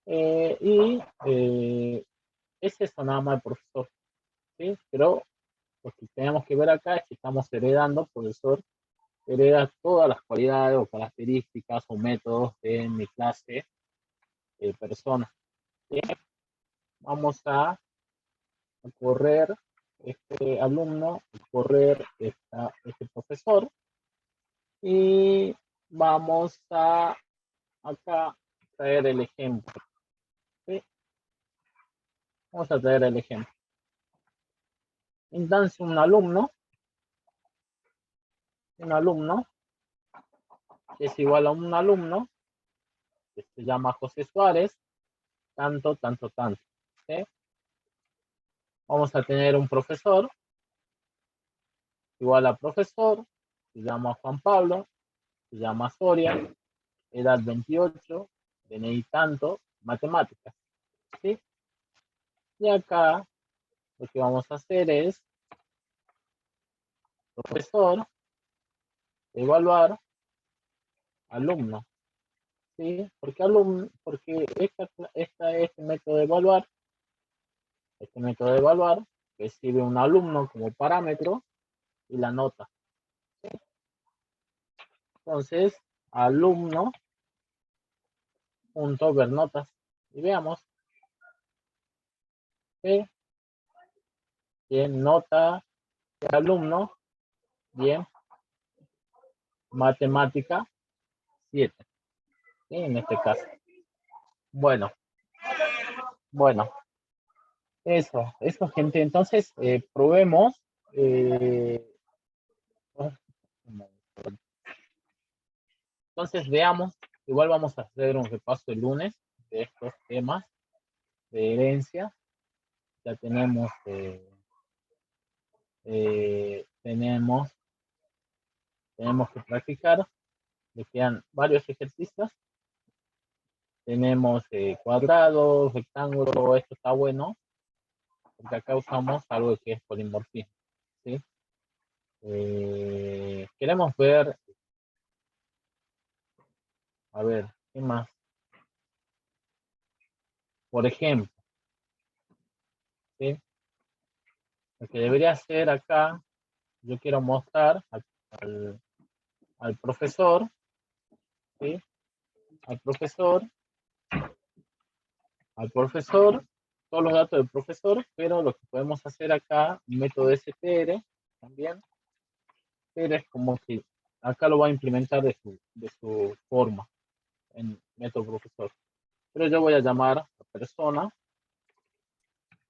Y es eso nada más el profesor, ¿sí? Pero lo que tenemos que ver acá es que estamos heredando, profesor hereda todas las cualidades o características o métodos de mi clase persona. ¿Bien? Vamos a correr este alumno, correr este profesor y vamos a acá traer el ejemplo. ¿Sí? Vamos a traer el ejemplo. Entonces un alumno que es igual a un alumno que se llama José Suárez, tanto. ¿Sí? Vamos a tener un profesor igual a profesor, se llama Juan Pablo, se llama Soria, edad 28, DNI tanto, matemáticas, ¿sí? Y acá lo que vamos a hacer es profesor, evaluar, alumno. ¿Sí? Porque este método de evaluar, recibe un alumno como parámetro y la nota. ¿Sí? Entonces, alumno punto ver notas y veamos. ¿Sí? Bien, nota de alumno, bien, matemática 7, ¿sí? En este caso. Bueno, eso gente, entonces probemos. Entonces veamos, igual vamos a hacer un repaso el lunes de estos temas de herencia. Ya tenemos, tenemos que practicar, le quedan varios ejercicios. Tenemos cuadrado, rectángulo, esto está bueno, porque acá usamos algo que es polimorfismo, ¿sí? Queremos ver, a ver, ¿qué más? Por ejemplo, ¿sí? Lo que debería hacer acá, yo quiero mostrar al profesor, ¿sí? Al profesor, todos los datos del profesor, pero lo que podemos hacer acá, un método STR también, pero es como que acá lo va a implementar de su forma en método profesor. Pero yo voy a llamar a persona,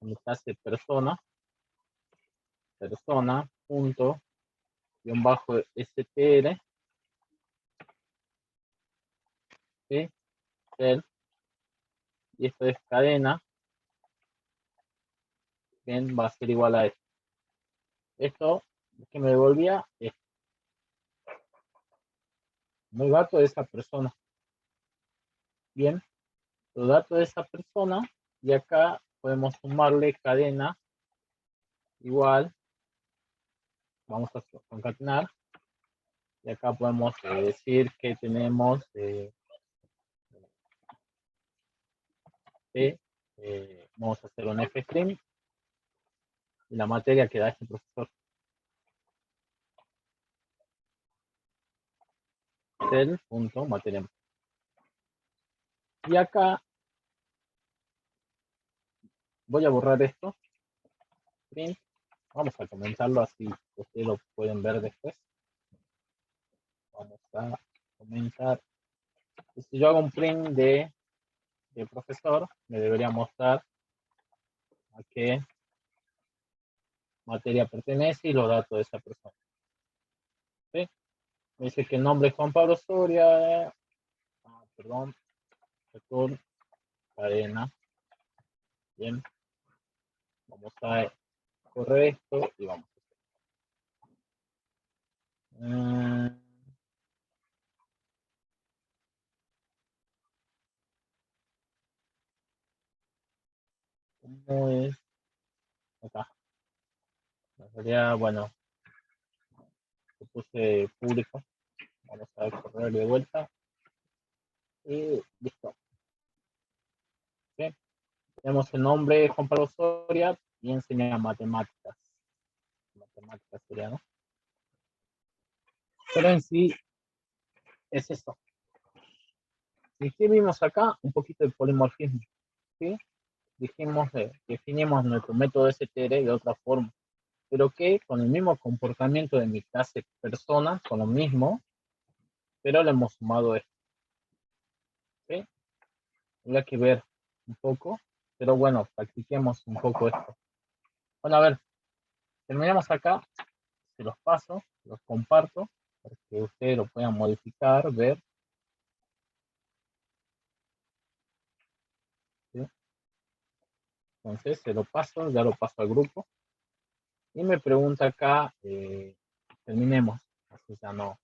en mi clase persona, punto, guión bajo STR, ¿sí? Y esto es cadena, bien, va a ser igual a esto. Esto que me devolvía es muy dato de esa persona. Bien, los datos de esa persona y acá podemos sumarle cadena igual, vamos a concatenar y acá podemos decir que tenemos vamos a hacer un fstring y la materia que da este profesor. Materia. Y acá voy a borrar esto. Vamos a comentarlo así ustedes lo pueden ver después. Vamos a comentar. Si yo hago un print de profesor, me debería mostrar a qué materia pertenece y los datos de esa persona. ¿Sí? Me dice que el nombre es Juan Pablo Soria. Perdón. Return, cadena. Bien. Vamos a correr esto y vamos a hacer. ¿Cómo es? Acá. Sería, bueno, lo puse público. Vamos a correr de vuelta. Y listo. Bien. Tenemos el nombre Juan Pablo Soria y enseña matemáticas. Matemáticas sería, ¿no? Pero en sí es esto. ¿Y qué vimos acá? Un poquito de polimorfismo. ¿Sí? Definimos nuestro método STR de otra forma, pero que con el mismo comportamiento de mi clase persona, con lo mismo, pero le hemos sumado esto. ¿Sí? Habría que ver un poco, pero bueno, practiquemos un poco esto. Bueno, a ver, terminamos acá, se los paso, los comparto, para que ustedes lo puedan modificar, ver. ¿Sí? Entonces, se lo paso, ya lo paso al grupo. Y me pregunta acá, terminemos, así ya no.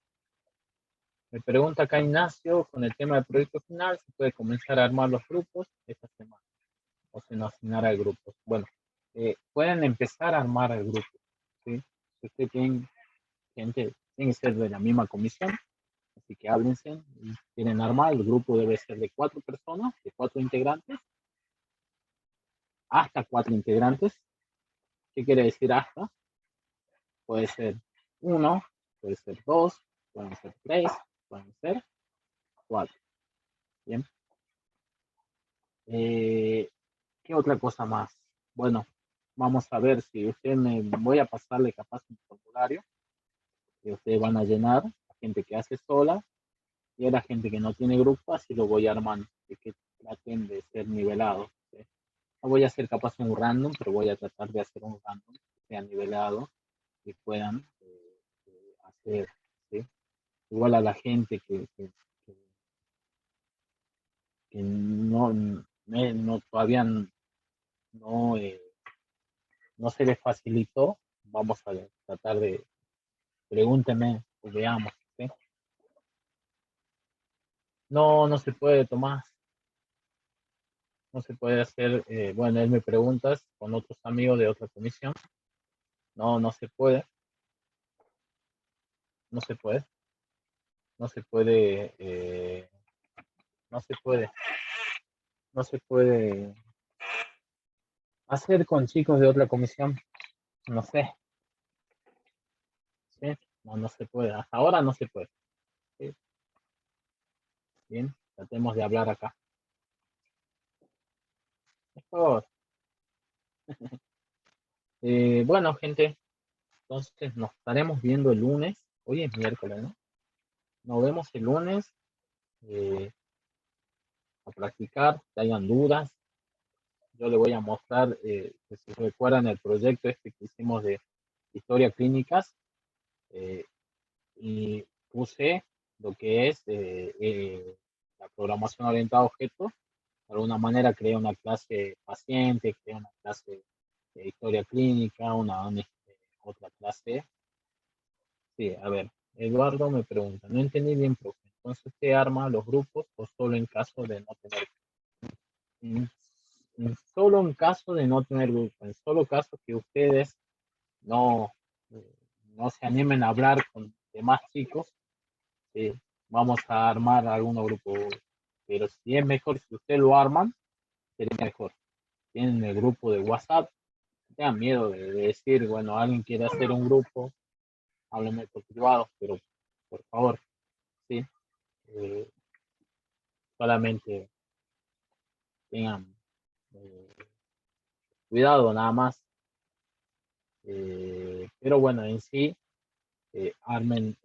Me pregunta acá Ignacio, con el tema del proyecto final, ¿se puede comenzar a armar los grupos esta semana? O se nos asignará el grupo. Bueno, pueden empezar a armar el grupo, ¿sí? Si ustedes tienen gente, tiene que ser de la misma comisión, así que háblense, y quieren armar, el grupo debe ser de 4 personas, de 4 integrantes, hasta 4 integrantes. ¿Qué quiere decir hasta? Puede ser 1, puede ser 2, pueden ser 3, pueden ser 4. Bien. ¿Qué otra cosa más? Bueno, vamos a ver si usted voy a pasarle capaz un formulario que ustedes van a llenar, la gente que hace sola y a la gente que no tiene grupo, así lo voy armando, de que traten de ser nivelados. ¿Sí? No voy a hacer capaz un random, pero voy a tratar de hacer un random que sea nivelado y puedan hacer, ¿sí? Igual a la gente que no todavía no, no se les facilitó, vamos a tratar de, pregúnteme, pues veamos, ¿sí? No, no se puede, Tomás, no se puede hacer, bueno, él me preguntas con otros amigos de otra comisión, no, no se puede, no se puede, no se puede, no se puede, no se puede hacer con chicos de otra comisión, no sé, ¿sí? No, no se puede, hasta ahora no se puede, ¿sí? Bien, tratemos de hablar acá. Mejor. Bueno, gente, entonces nos estaremos viendo el lunes. Hoy es miércoles, ¿no? Nos vemos el lunes a practicar, que hayan dudas. Yo le voy a mostrar, que si recuerdan el proyecto este que hicimos de historia clínicas, y puse lo que es la programación orientada a objetos. De alguna manera creé una clase paciente, creé una clase de historia clínica, otra clase. Sí, a ver, Eduardo me pregunta, no entendí bien, profe. Entonces, ¿se arma los grupos o solo en caso de no tener? En, solo en caso de no tener grupo, en solo caso que ustedes no, no se animen a hablar con demás chicos, vamos a armar algún grupo. Pero si es mejor, si ustedes lo arman, sería mejor. Tienen el grupo de WhatsApp, no tengan miedo de decir, bueno, alguien quiere hacer un grupo, háblenme por privado, pero por favor, sí, eh, solamente tengan cuidado nada más. Pero bueno, en sí, armen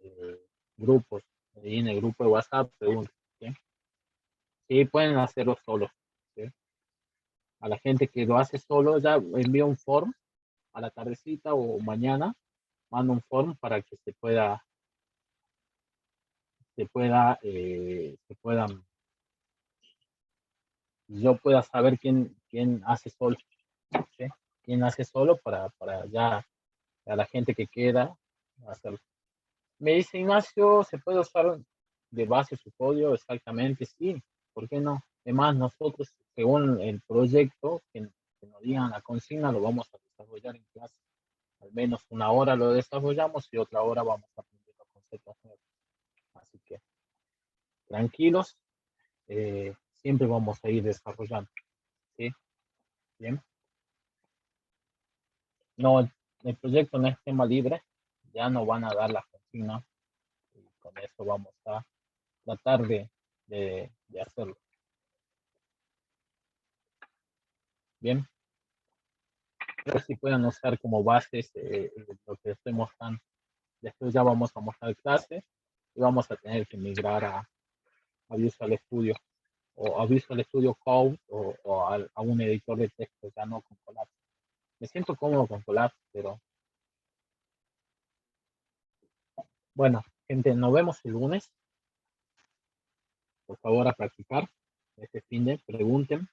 grupos. Y en el grupo de WhatsApp pregunten. ¿Sí? Sí, pueden hacerlo solos. ¿Sí? A la gente que lo hace solo, ya envía un form a la tardecita o mañana, manda un form para que se puedan, yo pueda saber quién hace solo. ¿Sí? Quién hace solo para ya a la gente que queda hacerlo. Me dice Ignacio, ¿se puede usar de base su código? Exactamente, sí. ¿Por qué no? Además, nosotros, según el proyecto que nos digan la consigna, lo vamos a desarrollar en clase. Al menos una hora lo desarrollamos y otra hora vamos a aprender los conceptos nuevos. Así que tranquilos, siempre vamos a ir desarrollando. ¿Sí? Bien. No, el proyecto no es tema libre, ya no van a dar la consigna y con eso vamos a tratar de hacerlo. Bien, pero si pueden usar como bases lo que estoy mostrando. Después ya vamos a mostrar clases y vamos a tener que migrar a Visual Studio o a Visual Studio Code o a un editor de texto, ya no con Colab. Me siento cómodo con Colab, pero bueno, gente, nos vemos el lunes. Por favor, a practicar este fin de, pregunten.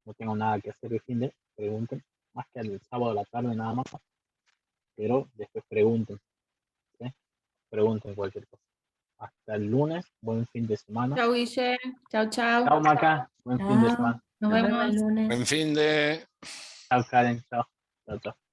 No tengo nada que hacer el fin de, pregunten. Más que el sábado a la tarde nada más. Pero después pregunten. ¿Sí? Pregunten cualquier cosa. Hasta el lunes. Buen fin de semana. Chao, Guille. Chao, chao. Chao, Maca. Buen fin de semana. Nos vemos el lunes. En fin de... Chao, Karen. Chao. Chao, chao.